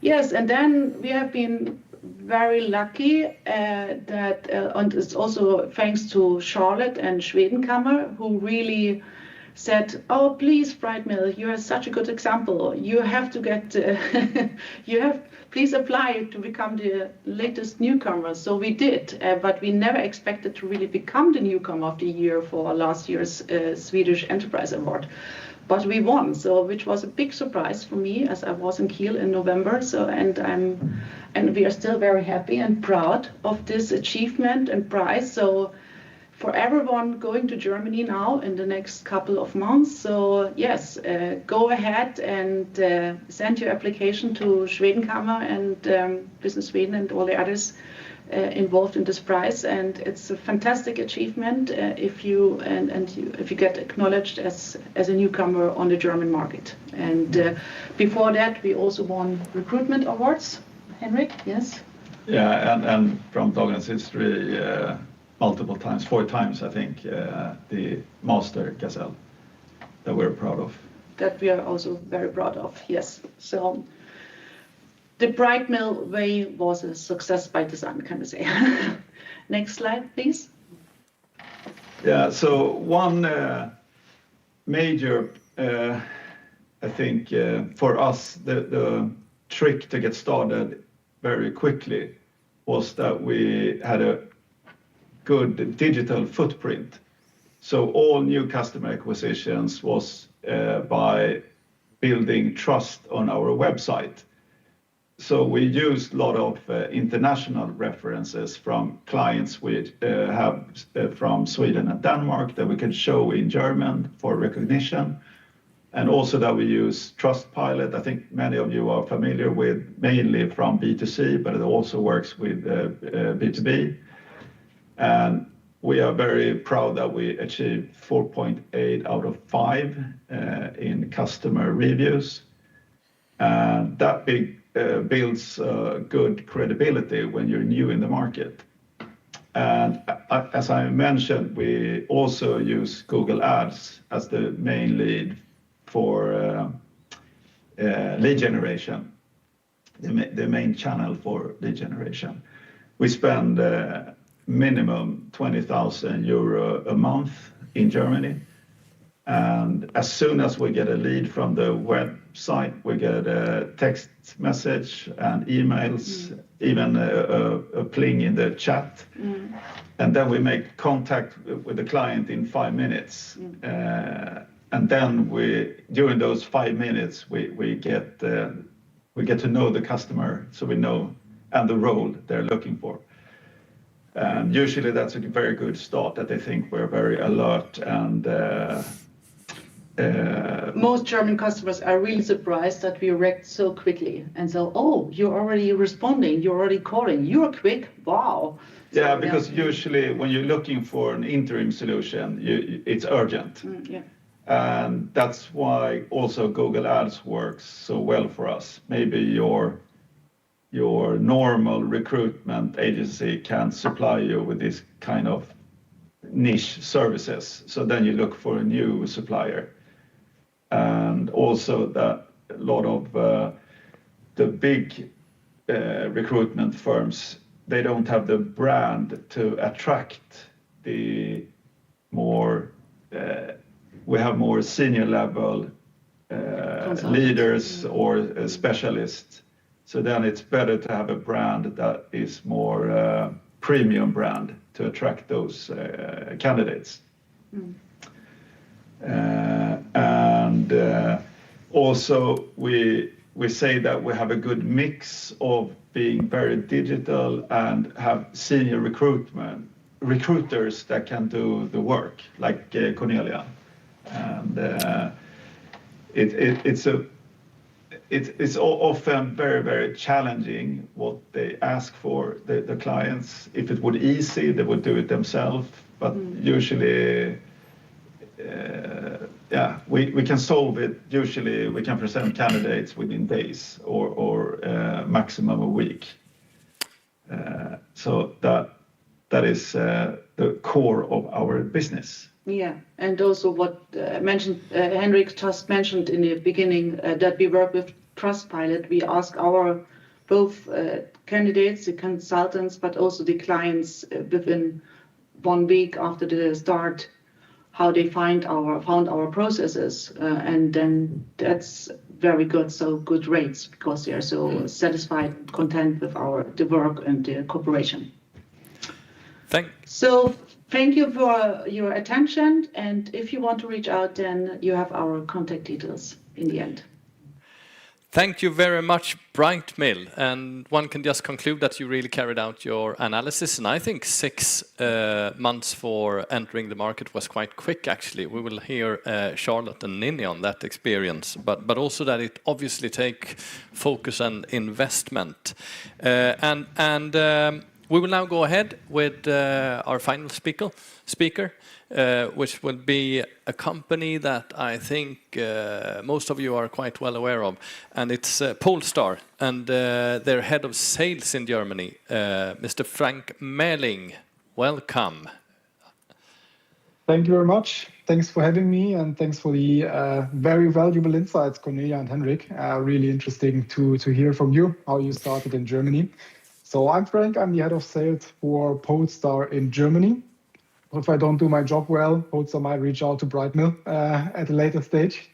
Yes, and then we have been very lucky that, and it's also thanks to Charlotte and Schwedenkammer, who really said, "Oh, please, Brightmill, you are such a good example. You have to get, please apply to become the latest newcomer." So we did, but we never expected to really become the newcomer of the year for last year's Swedish Enterprise Award. But we won, so which was a big surprise for me, as I was in Kiel in November. So and we are still very happy and proud of this achievement and prize. So for everyone going to Germany now in the next couple of months. So yes, go ahead and send your application to Schwedenkammer and Business Sweden and all the others involved in this prize. And it's a fantastic achievement if you get acknowledged as a newcomer on the German market. And before that, we also won recruitment awards. Henrik, yes? Yeah, and from Dagens history, multiple times, 4 times, I think, the Master Gazelle that we're proud of. That we are also very proud of, yes. So the Brightmill way was a success by design, can I say. Next slide, please. Yeah, so one major, I think, for us, the trick to get started very quickly was that we had a good digital footprint. So all new customer acquisitions was by building trust on our website. So we used a lot of international references from clients we have from Sweden and Denmark that we can show in German for recognition. And also that we use Trustpilot. I think many of you are familiar with, mainly from B2C, but it also works with B2B. And we are very proud that we achieved 4.8 out of 5 in customer reviews. And that builds good credibility when you're new in the market. And as I mentioned, we also use Google Ads as the main lead for lead generation, the main channel for lead generation. We spend minimum €20,000 a month in Germany. And as soon as we get a lead from the website, we get a text message and emails, even a ping in the chat. And then we make contact with the client in 5 minutes. And then during those 5 minutes, we get to know the customer, so we know and the role they're looking for. And usually that's a very good start, that they think we're very alert and most German customers are really surprised that we react so quickly and so, oh, you're already responding, you're already calling, you're quick, wow. Yeah, because usually when you're looking for an interim solution, it's urgent. And that's why also Google Ads works so well for us. Maybe your normal recruitment agency can't supply you with this kind of niche services. So then you look for a new supplier. And also that a lot of the big recruitment firms, they don't have the brand to attract the more, we have more senior level leaders or specialists. So then it's better to have a brand that is more premium brand to attract those candidates. And also we say that we have a good mix of being very digital and have senior recruiters that can do the work, like Cornelia. And it's often very, very challenging what they ask for, the clients. If it would easy, they would do it themselves. But usually, we can solve it. Usually, we can present candidates within days or maximum a week. So that is the core of our business. Yeah, and also what Henrik just mentioned in the beginning, that we work with Trustpilot. We ask our both candidates, the consultants, but also the clients within 1 week after the start, how they found our processes, and then that's very good. So good rates because they are so satisfied, content with the work and the cooperation. So thank you for your attention, and if you want to reach out, then you have our contact details in the end. Thank you very much, Brightmill. And one can just conclude that you really carried out your analysis. And I think 6 months for entering the market was quite quick, actually. We will hear Charlotte and Ninni on that experience, but also that it obviously take focus and investment. We will now go ahead with our final speaker, which will be a company that I think most of you are quite well aware of, and it's Polestar, and their head of sales in Germany, Mr. Frank Mäling. Welcome. Thank you very much. Thanks for having me, and thanks for the very valuable insights, Cornelia and Henrik. Really interesting to hear from you how you started in Germany. So I'm Frank, I'm the head of sales for Polestar in Germany. If I don't do my job well, Polestar might reach out to Brightmill at a later stage.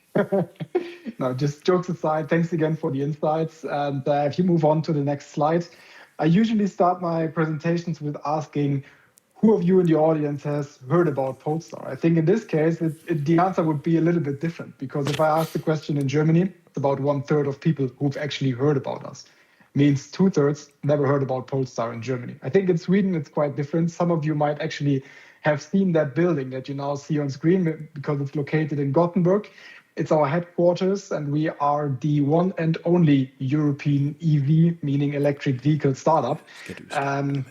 No, just jokes aside, thanks again for the insights. And if you move on to the next slide, I usually start my presentations with asking who of you in the audience has heard about Polestar. I think in this case, the answer would be a little bit different, because if I ask the question in Germany, it's about 1/3 of people who've actually heard about us. Means 2/3 never heard about Polestar in Germany. I think in Sweden it's quite different. Some of you might actually have seen that building that you now see on screen because it's located in Gothenburg. It's our headquarters, and we are the one and only European EV, meaning electric vehicle startup. And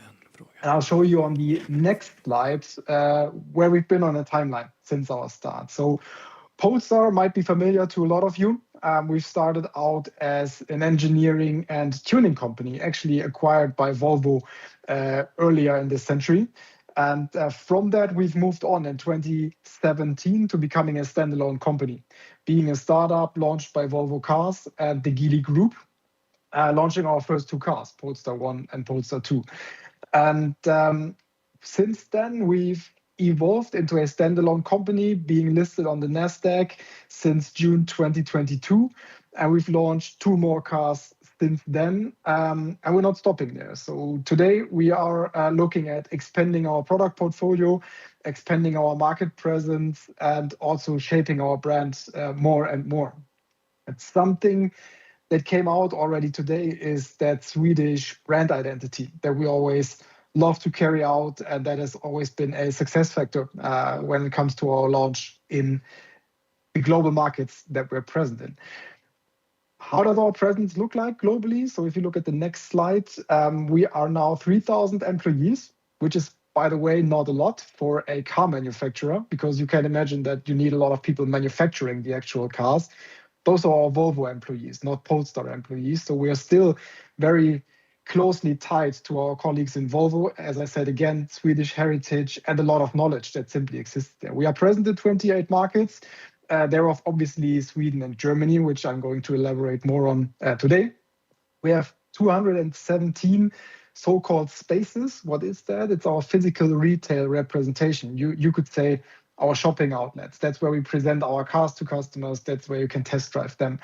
I'll show you on the next slide where we've been on a timeline since our start. So Polestar might be familiar to a lot of you. We've started out as an engineering and tuning company, actually acquired by Volvo earlier in this century. And from that, we've moved on in 2017 to becoming a standalone company, being a startup launched by Volvo Cars and the Geely Group, launching our first 2 cars, Polestar 1 and Polestar 2. And since then, we've evolved into a standalone company being listed on the Nasdaq since June 2022. And we've launched 2 more cars since then, and we're not stopping there. So today we are looking at expanding our product portfolio, expanding our market presence, and also shaping our brands more and more. And something that came out already today is that Swedish brand identity that we always love to carry out, and that has always been a success factor when it comes to our launch in the global markets that we're present in. How does our presence look like globally? So if you look at the next slide, we are now 3,000 employees, which is, by the way, not a lot for a car manufacturer, because you can imagine that you need a lot of people manufacturing the actual cars. Those are our Volvo employees, not Polestar employees. So we are still very closely tied to our colleagues in Volvo. As I said, again, Swedish heritage and a lot of knowledge that simply exists there. We are present in 28 markets. Thereof, obviously, Sweden and Germany, which I'm going to elaborate more on today. We have 217 so-called spaces. What is that? It's our physical retail representation. You could say our shopping outlets. That's where we present our cars to customers. That's where you can test drive them.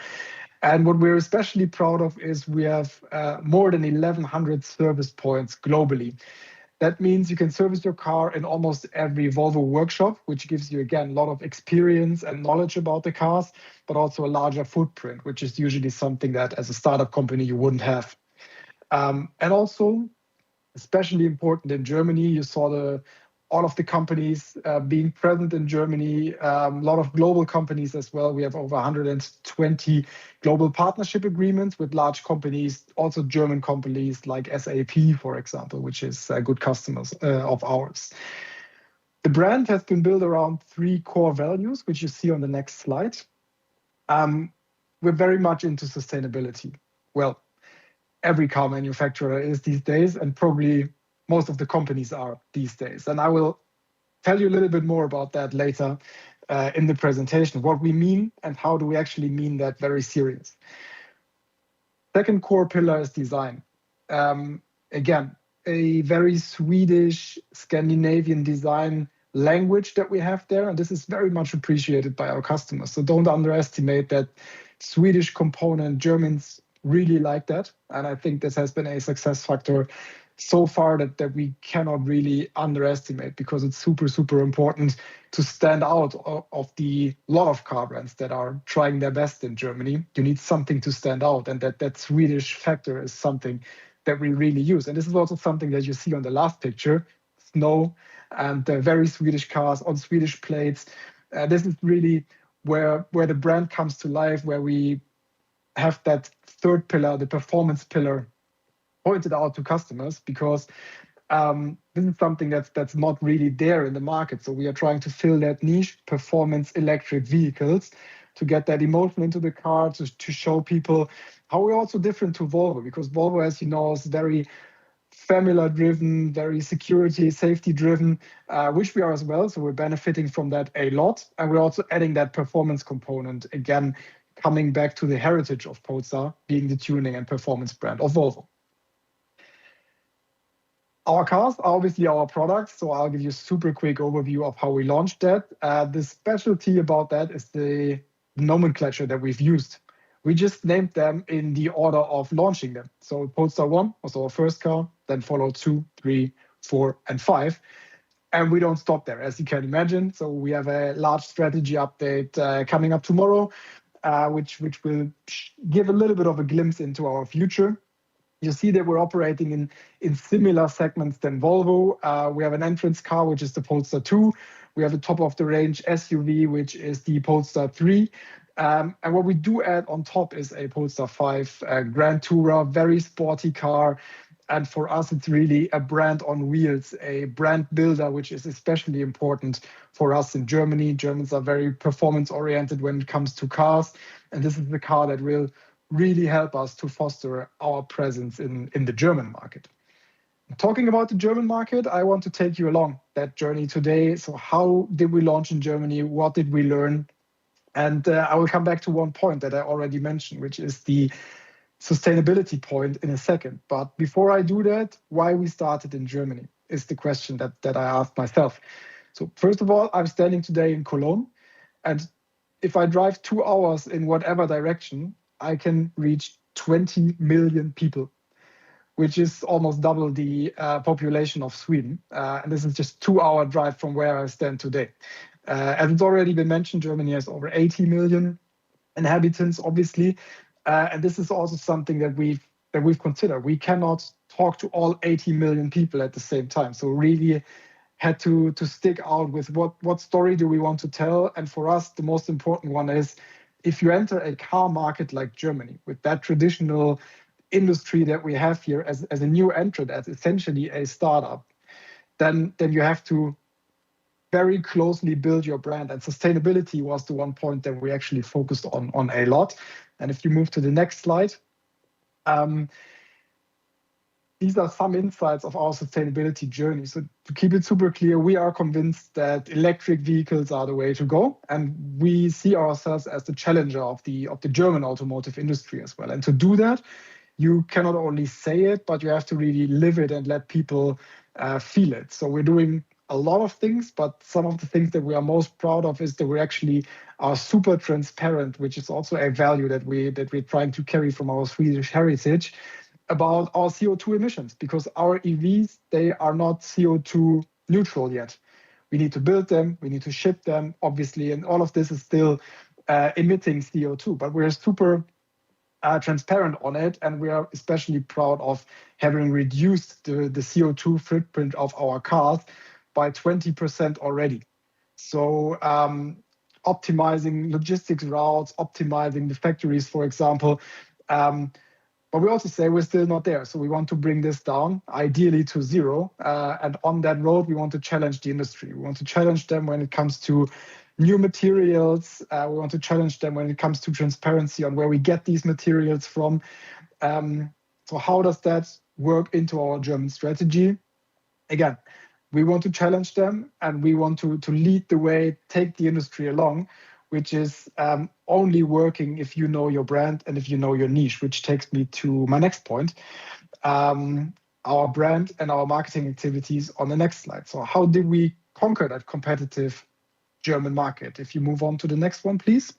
And what we're especially proud of is we have more than 1,100 service points globally. That means you can service your car in almost every Volvo workshop, which gives you, again, a lot of experience and knowledge about the cars, but also a larger footprint, which is usually something that as a startup company you wouldn't have. And also, especially important in Germany, you saw all of the companies being present in Germany, a lot of global companies as well. We have over 120 global partnership agreements with large companies, also German companies like SAP, for example, which is good customers of ours. The brand has been built around 3 core values, which you see on the next slide. We're very much into sustainability. Well, every car manufacturer is these days, and probably most of the companies are these days. And I will tell you a little bit more about that later in the presentation, what we mean and how do we actually mean that very serious. Second core pillar is design. Again, a very Swedish, Scandinavian design language that we have there. And this is very much appreciated by our customers. So don't underestimate that Swedish component. Germans really like that. And I think this has been a success factor so far that we cannot really underestimate, because it's super, super important to stand out of the lot of car brands that are trying their best in Germany. You need something to stand out, and that Swedish factor is something that we really use. And this is also something that you see on the last picture, snow and very Swedish cars on Swedish plates. This is really where the brand comes to life, where we have that third pillar, the performance pillar, pointed out to customers, because this is something that's not really there in the market. So we are trying to fill that niche, performance electric vehicles, to get that emotion into the car, to show people how we're also different to Volvo, because Volvo, as you know, is very family-driven, very security, safety-driven, which we are as well. So we're benefiting from that a lot. And we're also adding that performance component, again, coming back to the heritage of Polestar, being the tuning and performance brand of Volvo. Our cars are obviously our products, so I'll give you a super quick overview of how we launched that. The specialty about that is the nomenclature that we've used. We just named them in the order of launching them. So Polestar 1 was our first car, then followed 2, 3, 4, and 5. And we don't stop there, as you can imagine. So we have a large strategy update coming up tomorrow, which will give a little bit of a glimpse into our future. You see that we're operating in similar segments than Volvo. We have an entrance car, which is the Polestar 2. We have a top-of-the-range SUV, which is the Polestar 3. And what we do add on top is a Polestar 5 Grand Tourer, very sporty car. And for us, it's really a brand on wheels, a brand builder, which is especially important for us in Germany. Germans are very performance-oriented when it comes to cars. And this is the car that will really help us to foster our presence in the German market. Talking about the German market, I want to take you along that journey today. So how did we launch in Germany? What did we learn? And I will come back to one point that I already mentioned, which is the sustainability point in a second. But before I do that, why we started in Germany is the question that I asked myself. So first of all, I'm standing today in Cologne, and if I drive 2 hours in whatever direction, I can reach 20 million people, which is almost double the population of Sweden. And this is just 2-hour drive from where I stand today. As it's already been mentioned, Germany has over 80 million inhabitants, obviously. And this is also something that we've considered. We cannot talk to all 80 million people at the same time. So really had to stick out with what story do we want to tell. And for us, the most important one is, if you enter a car market like Germany, with that traditional industry that we have here as a new entrant, as essentially a startup, then you have to very closely build your brand. And sustainability was the one point that we actually focused on a lot. And if you move to the next slide, these are some insights of our sustainability journey. So to keep it super clear, we are convinced that electric vehicles are the way to go. And we see ourselves as the challenger of the German automotive industry as well. And to do that, you cannot only say it, but you have to really live it and let people feel it. So we're doing a lot of things, but some of the things that we are most proud of is that we actually are super transparent, which is also a value that we're trying to carry from our Swedish heritage, about our CO2 emissions, because our EVs, they are not CO2 neutral yet. We need to build them, we need to ship them, obviously, and all of this is still emitting CO2, but we're super transparent on it, and we are especially proud of having reduced the CO2 footprint of our cars by 20% already. So optimizing logistics routes, optimizing the factories, for example. But we also say we're still not there. So we want to bring this down, ideally to zero. And on that road, we want to challenge the industry. We want to challenge them when it comes to new materials. We want to challenge them when it comes to transparency on where we get these materials from. So how does that work into our German strategy? Again, we want to challenge them, and we want to lead the way, take the industry along, which is only working if you know your brand and if you know your niche, which takes me to my next point, our brand and our marketing activities on the next slide. So how did we conquer that competitive German market? If you move on to the next one, please.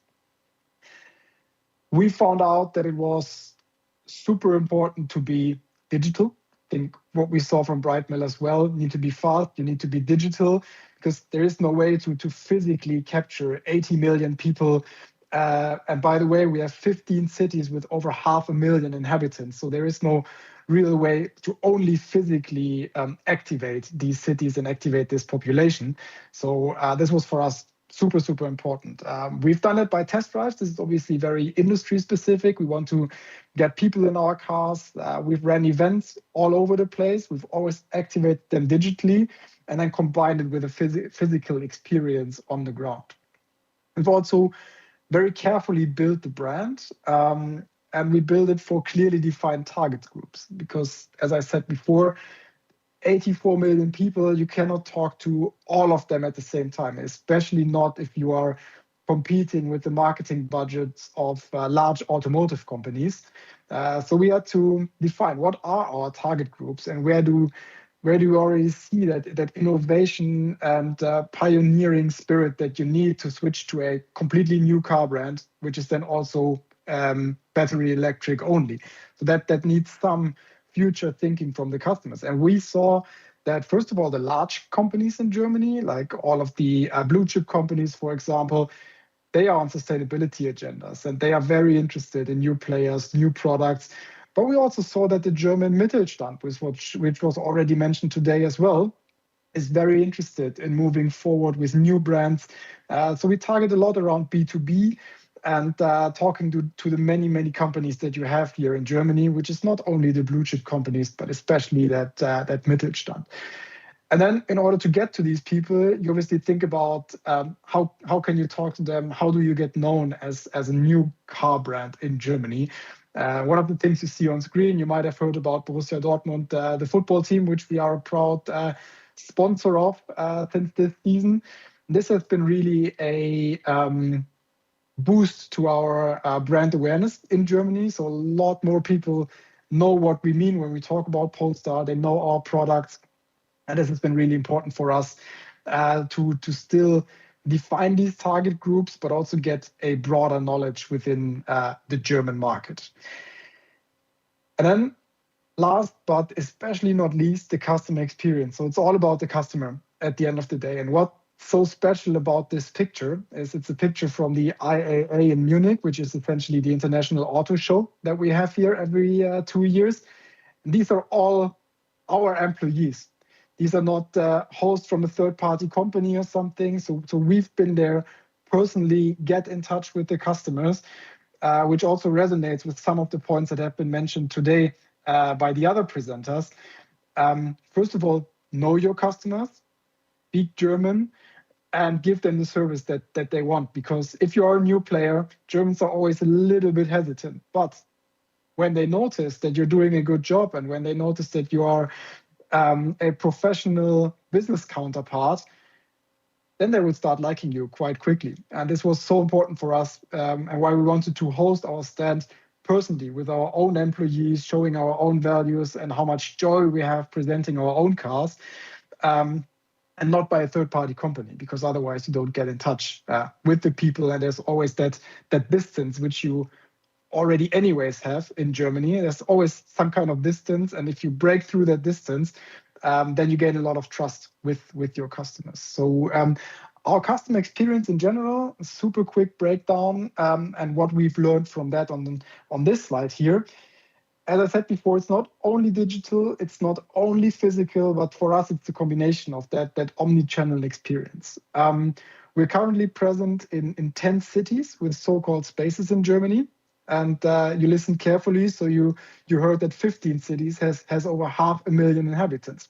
We found out that it was super important to be digital. I think what we saw from Brightmill as well, you need to be fast, you need to be digital, because there is no way to physically capture 80 million people. And by the way, we have 15 cities with over 500,000 inhabitants. So there is no real way to only physically activate these cities and activate this population. So this was for us super, super important. We've done it by test drives. This is obviously very industry specific. We want to get people in our cars. We've ran events all over the place. We've always activated them digitally and then combined it with a physical experience on the ground. We've also very carefully built the brand, and we build it for clearly defined target groups. Because as I said before, 84 million people, you cannot talk to all of them at the same time, especially not if you are competing with the marketing budgets of large automotive companies. So we had to define what are our target groups and where do we already see that innovation and pioneering spirit that you need to switch to a completely new car brand, which is then also battery electric only. So that needs some future thinking from the customers. And we saw that, first of all, the large companies in Germany, like all of the blue chip companies, for example, they are on sustainability agendas and they are very interested in new players, new products. But we also saw that the German Mittelstand, which was already mentioned today as well, is very interested in moving forward with new brands. So we target a lot around B2B and talking to the many, many companies that you have here in Germany, which is not only the blue chip companies, but especially that Mittelstand. And then in order to get to these people, you obviously think about how can you talk to them? How do you get known as a new car brand in Germany? One of the things you see on screen, you might have heard about Borussia Dortmund, the football team, which we are a proud sponsor of since this season. This has been really a boost to our brand awareness in Germany. So a lot more people know what we mean when we talk about Polestar. They know our products. And this has been really important for us to still define these target groups, but also get a broader knowledge within the German market. And then last, but especially not least, the customer experience. So it's all about the customer at the end of the day. And what's so special about this picture is it's a picture from the IAA in Munich, which is essentially the international auto show that we have here every 2 years. And these are all our employees. These are not hosts from a third-party company or something. So we've been there personally, get in touch with the customers, which also resonates with some of the points that have been mentioned today by the other presenters. First of all, know your customers, speak German, and give them the service that they want. Because if you are a new player, Germans are always a little bit hesitant. But when they notice that you're doing a good job and when they notice that you are a professional business counterpart, then they will start liking you quite quickly. And this was so important for us and why we wanted to host our stand personally with our own employees, showing our own values and how much joy we have presenting our own cars, and not by a third-party company, because otherwise you don't get in touch with the people. And there's always that distance, which you already anyways have in Germany. There's always some kind of distance. And if you break through that distance, then you gain a lot of trust with your customers. So our customer experience in general, a super quick breakdown, and what we've learned from that on this slide here. As I said before, it's not only digital, it's not only physical, but for us, it's a combination of that omni-channel experience. We're currently present in 10 cities with so-called spaces in Germany. And you listened carefully, so you heard that 15 cities has over 500,000 inhabitants.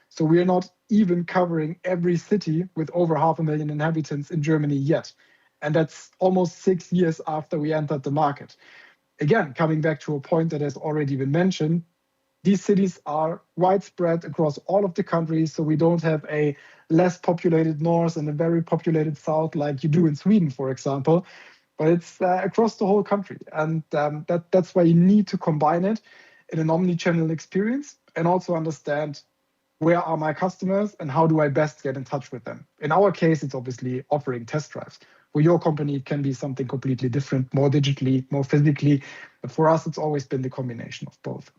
So we are not even covering every city with over 500,000 inhabitants in Germany yet. And that's almost 6 years after we entered the market. Again, coming back to a point that has already been mentioned, these cities are widespread across all of the countries, so we don't have a less populated north and a very populated south like you do in Sweden, for example. But it's across the whole country. And that's why you need to combine it in an omni-channel experience and also understand where are my customers and how do I best get in touch with them. In our case, it's obviously offering test drives. For your company, it can be something completely different, more digitally, more physically. But for us, it's always been the combination of both.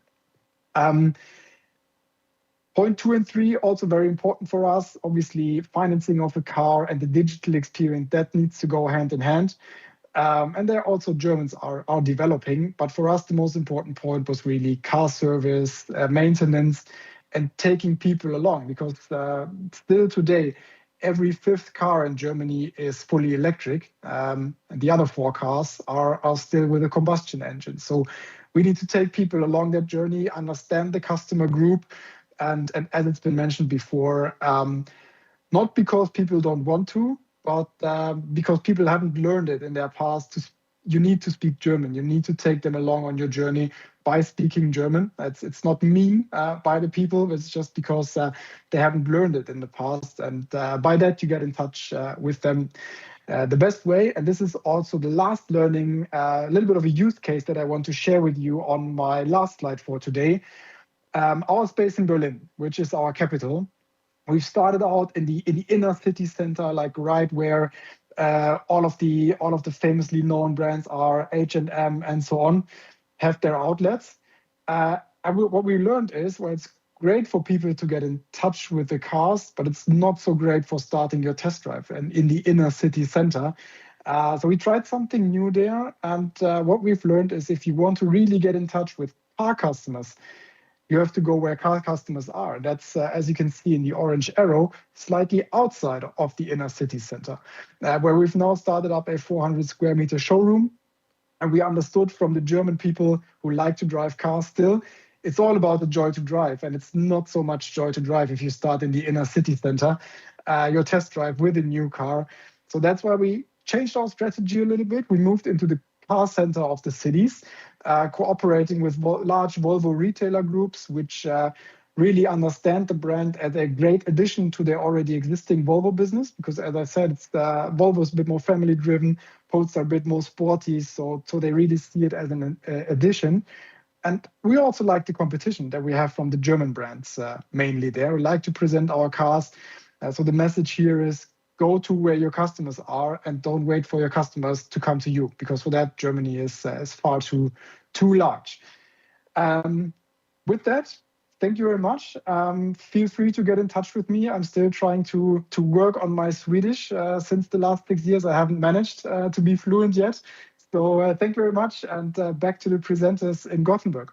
Point 2 and 3, also very important for us. Obviously, financing of a car and the digital experience, that needs to go hand in hand. And there also Germans are developing. But for us, the most important point was really car service, maintenance, and taking people along. Because still today, every 5th car in Germany is fully electric. And the other 4 cars are still with a combustion engine. So we need to take people along that journey, understand the customer group. And as it's been mentioned before, not because people don't want to, but because people haven't learned it in their past, you need to speak German. You need to take them along on your journey by speaking German. It's not mean by the people. It's just because they haven't learned it in the past. And by that, you get in touch with them the best way. And this is also the last learning, a little bit of a use case that I want to share with you on my last slide for today. Our space in Berlin, which is our capital. We've started out in the inner city center, like right where all of the famously known brands are, H&M and so on, have their outlets. And what we learned is, well, it's great for people to get in touch with the cars, but it's not so great for starting your test drive and in the inner city center. So we tried something new there. And what we've learned is if you want to really get in touch with car customers, you have to go where car customers are. That's, as you can see in the orange arrow, slightly outside of the inner city center, where we've now started up a 400 square meter showroom. And we understood from the German people who like to drive cars still, it's all about the joy to drive. And it's not so much joy to drive if you start in the inner city center, your test drive with a new car. So that's why we changed our strategy a little bit. We moved into the car center of the cities, cooperating with large Volvo retailer groups, which really understand the brand as a great addition to their already existing Volvo business. Because as I said, Volvo is a bit more family driven, Polestar a bit more sporty, so they really see it as an addition. And we also like the competition that we have from the German brands, mainly there. We like to present our cars So the message here is go to where your customers are and don't wait for your customers to come to you, because for that Germany is far too large. With that, thank you very much. Feel free to get in touch with me. I'm still trying to work on my Swedish. Since the last 6 years, I haven't managed to be fluent yet. So thank you very much, and back to the presenters in Gothenburg.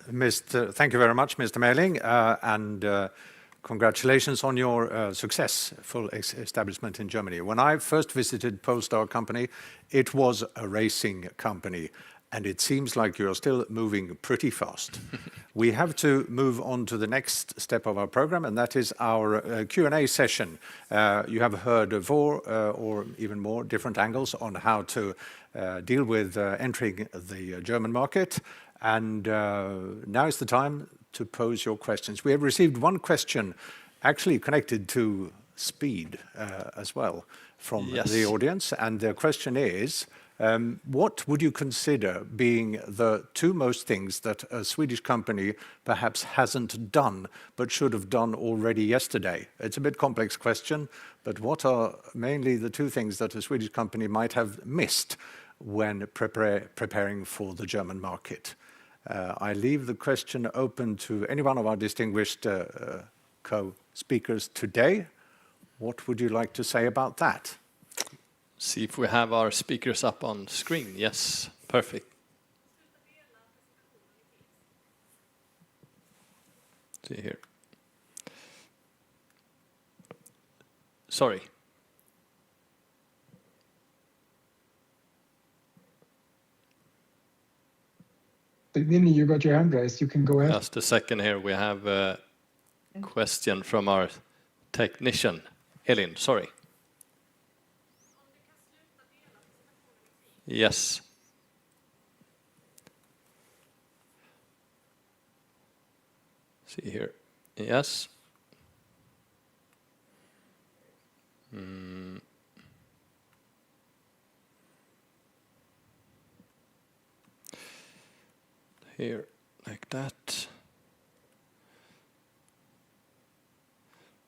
Thank you very much, Mr. Mäling, and congratulations on your successful establishment in Germany. When I first visited Polestar company, it was a racing company, and it seems like you're still moving pretty fast. We have to move on to the next step of our program, and that is our Q&A session. You have heard 4 or even more different angles on how to deal with entering the German market. And now is the time to pose your questions. We have received one question actually connected to speed as well from the audience. And the question is, what would you consider being the 2 most things that a Swedish company perhaps hasn't done but should have done already yesterday? It's a bit complex question, but what are mainly the 2 things that a Swedish company might have missed when preparing for the German market? I leave the question open to any one of our distinguished co-speakers today. What would you like to say about that? See if we have our speakers up on screen. Yes, perfect. See here. Sorry. Ninni, you got your hand raised. You can go ahead. Just a second here. We have a question from our technician. Elin, sorry. Yes. See here. Yes. Here, like that.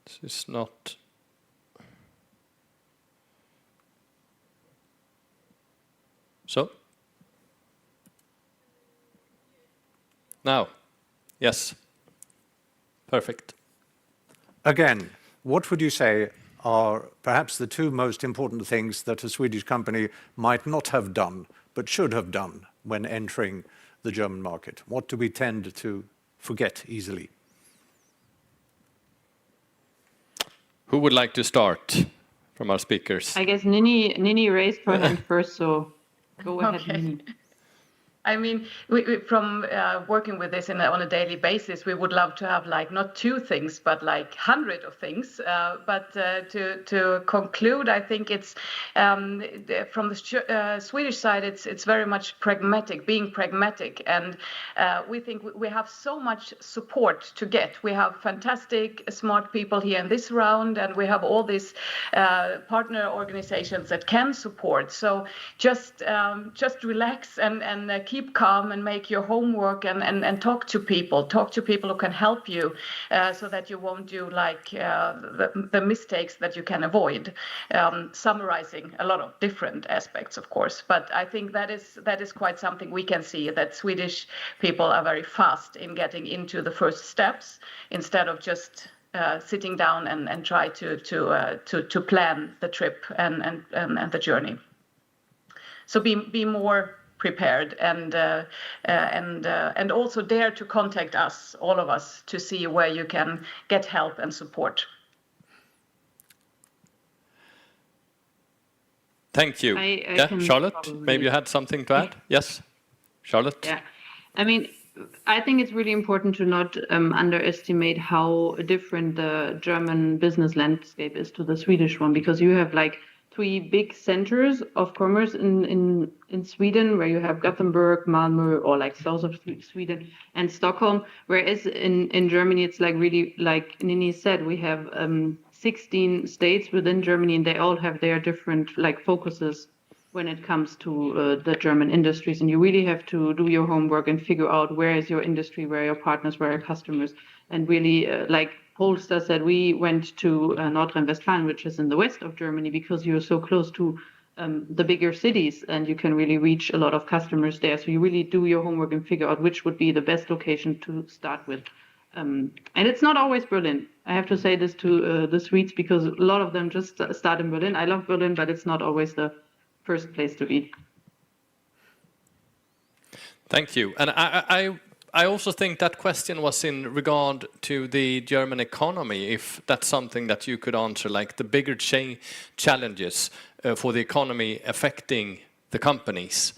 This is not. So? Now? Yes. Perfect. Again, what would you say are perhaps the 2 most important things that a Swedish company might not have done, but should have done when entering the German market? What do we tend to forget easily? Who would like to start from our speakers? I guess Ninni raised her hand first, so go ahead, Okay. Ninni. I mean, we from working with this on a daily basis, we would love to have like not 2 things, but like 100 of things. But to conclude, I think it's from the Swedish side, it's very much pragmatic, being pragmatic, and we think we have so much support to get. We have fantastic, smart people here in this round, and we have all these partner organizations that can support. So just relax and keep calm and make your homework and talk to people who can help you so that you won't do like the mistakes that you can avoid. Summarizing a lot of different aspects, of course, but I think that is quite something we can see, that Swedish people are very fast in getting into the first steps instead of just sitting down and try to plan the trip and the journey. So be more prepared and also dare to contact us, all of us, to see where you can get help and support. Thank you. Charlotte, maybe you had something to add? Yes, Charlotte? Yeah, I mean, I think it's really important to not underestimate how different the German business landscape is to the Swedish one, because you have like 3 big centers of commerce in Sweden, where you have Gothenburg, Malmö, or like south of Sweden, and Stockholm. Whereas in Germany, it's like really, like Ninni said, we have 16 states within Germany, and they all have their different like focuses when it comes to the German industries. And you really have to do your homework and figure out where is your industry, where are your partners, where are your customers, and really like Polestar said, we went to Nordrhein-Westfalen, which is in the west of Germany, because you're so close to the bigger cities and you can really reach a lot of customers there. So you really do your homework and figure out which would be the best location to start with. And it's not always Berlin. I have to say this to the Swedes, because a lot of them just start in Berlin. I love Berlin, but it's not always the first place to be. Thank you. And I also think that question was in regard to the German economy, if that's something that you could answer, like the bigger challenges for the economy affecting the companies.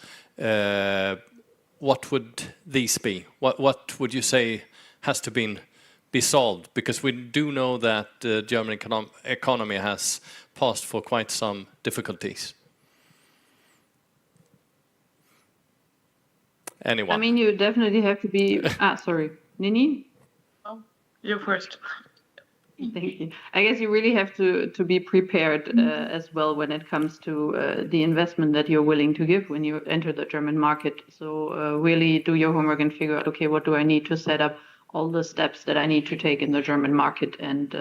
What would these be? What would you say has to be solved? Because we do know that the German economy has passed for quite some difficulties. Anyone? I mean, you definitely have to be... sorry. Ninni? Oh, you first. Thank you. I guess you really have to be prepared as well when it comes to the investment that you're willing to give when you enter the German market. So really do your homework and figure out, okay, what do I need to set up all the steps that I need to take in the German market. And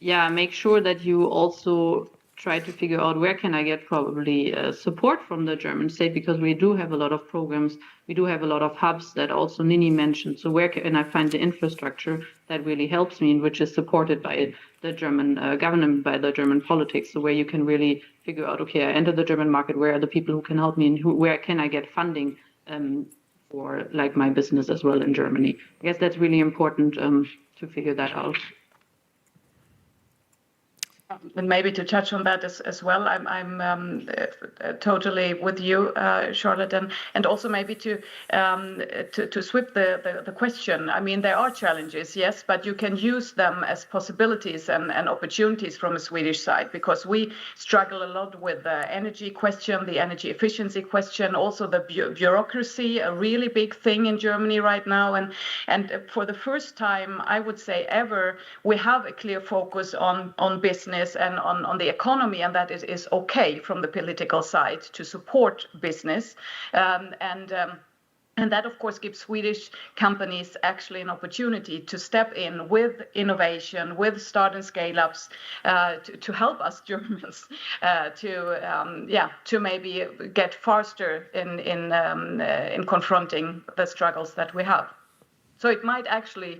make sure that you also try to figure out where can I get probably support from the German state, because we do have a lot of programs. We do have a lot of hubs that also Ninni mentioned. So where can I find the infrastructure that really helps me and which is supported by the German government, by the German politics? So where you can really figure out, okay, I enter the German market, where are the people who can help me, and where can I get funding for like my business as well in Germany? I guess that's really important to figure that out. And maybe to touch on that as well, I'm totally with you, Charlotte, and also maybe to sweep the question. I mean, there are challenges, yes, but you can use them as possibilities and opportunities from a Swedish side, because we struggle a lot with the energy question, the energy efficiency question, also the bureaucracy, a really big thing in Germany right now. And for the first time, I would say ever, we have a clear focus on business and on the economy, and that is okay from the political side to support business. And that, of course, gives Swedish companies actually an opportunity to step in with innovation, with start and scale-ups, to help us Germans to maybe get faster in confronting the struggles that we have. So it might actually...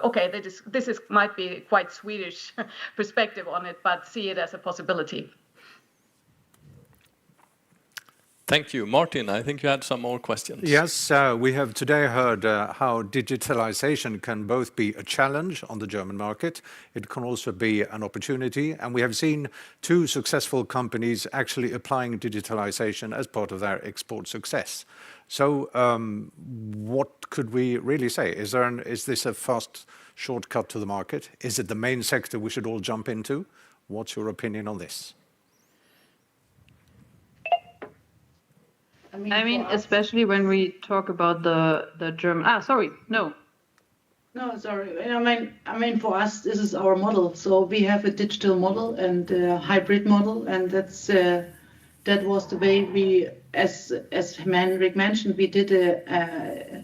Okay, this might be quite Swedish perspective on it, but see it as a possibility. Thank you. Martin, I think you had some more questions. Yes, we have today heard how digitalization can both be a challenge on the German market. It can also be an opportunity. And we have seen 2 successful companies actually applying digitalization as part of their export success. So what could we really say? Is this a fast shortcut to the market? Is it the main sector we should all jump into? What's your opinion on this? I mean, especially when we talk about the German... No, sorry. I mean, for us, this is our model. So we have a digital model and a hybrid model, and that was the way we, as Henrik mentioned, we did a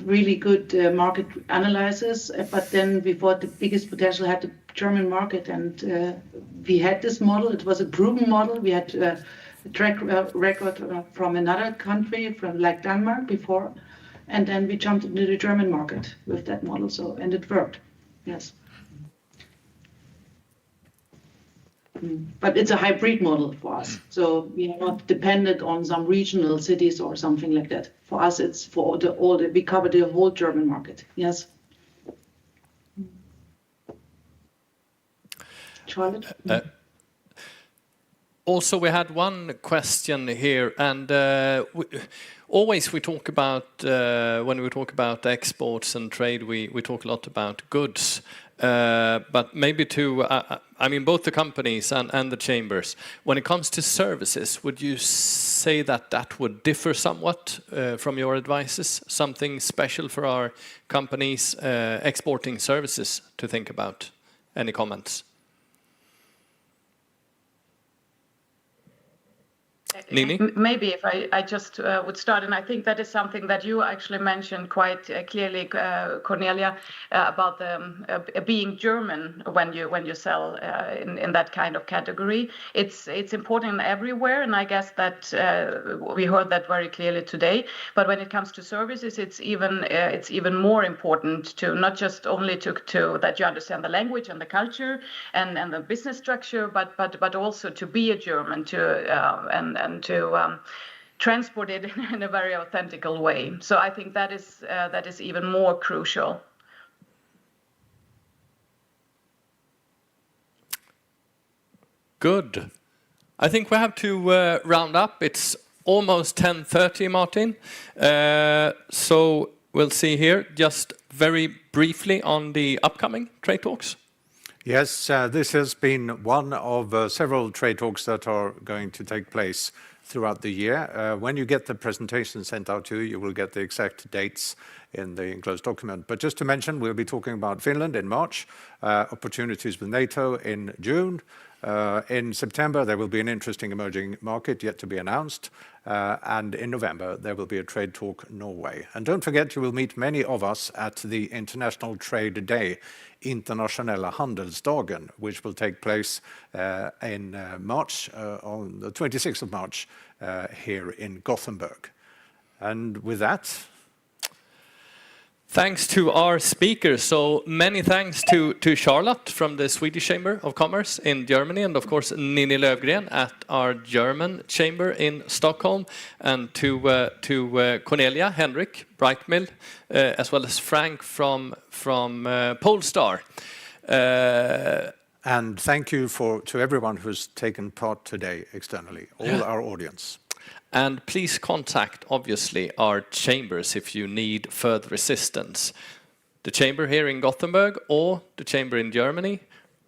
really good market analysis. But then we thought the biggest potential had the German market, and we had this model. It was a proven model. We had a track record from another country, from like Denmark before, and then we jumped into the German market with that model. So, and it worked. Yes. But it's a hybrid model for us. So we are not dependent on some regional cities or something like that. For us, it's for we cover the whole German market. Yes. Charlotte? Also, we had one question here, and always we talk about, when we talk about exports and trade, we talk a lot about goods. But maybe I mean, both the companies and the chambers, when it comes to services, would you say that would differ somewhat from your advices? Something special for our companies exporting services to think about? Any comments? Ninni? Maybe if I just would start, and I think that is something that you actually mentioned quite clearly, Cornelia, about the being German when you sell in that kind of category. It's important everywhere, and I guess that we heard that very clearly today. But when it comes to services, it's even more important to not just only to that you understand the language and the culture and the business structure, but also to be a German, and to transport it in a very authentic way. So I think that is even more crucial. Good. I think we have to round up. It's almost 10:30, Martin. So we'll see here just very briefly on the upcoming trade talks. Yes, this has been one of several trade talks that are going to take place throughout the year. When you get the presentation sent out to you, you will get the exact dates in the enclosed document. But just to mention, we'll be talking about Finland in March, opportunities with NATO in June. In September, there will be an interesting emerging market yet to be announced. And in November, there will be a trade talk Norway. And don't forget, you will meet many of us at the International Trade Day, Internationella Handelsdagen, which will take place in March, on the 26th of March, here in Gothenburg. And with that, thanks to our speakers. So many thanks to Charlotte from the Swedish Chamber of Commerce in Germany, and of course Ninni Löwgren at our German chamber in Stockholm, and to Cornelia, Henrik, Brightmill, as well as Frank from Polestar. and thank you to everyone who's taken part today externally, all our audience. And please contact, obviously, our chambers if you need further assistance. The chamber here in Gothenburg, or the chamber in Germany,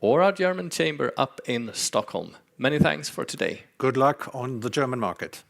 or our German chamber up in Stockholm. Many thanks for today. Good luck on the German market.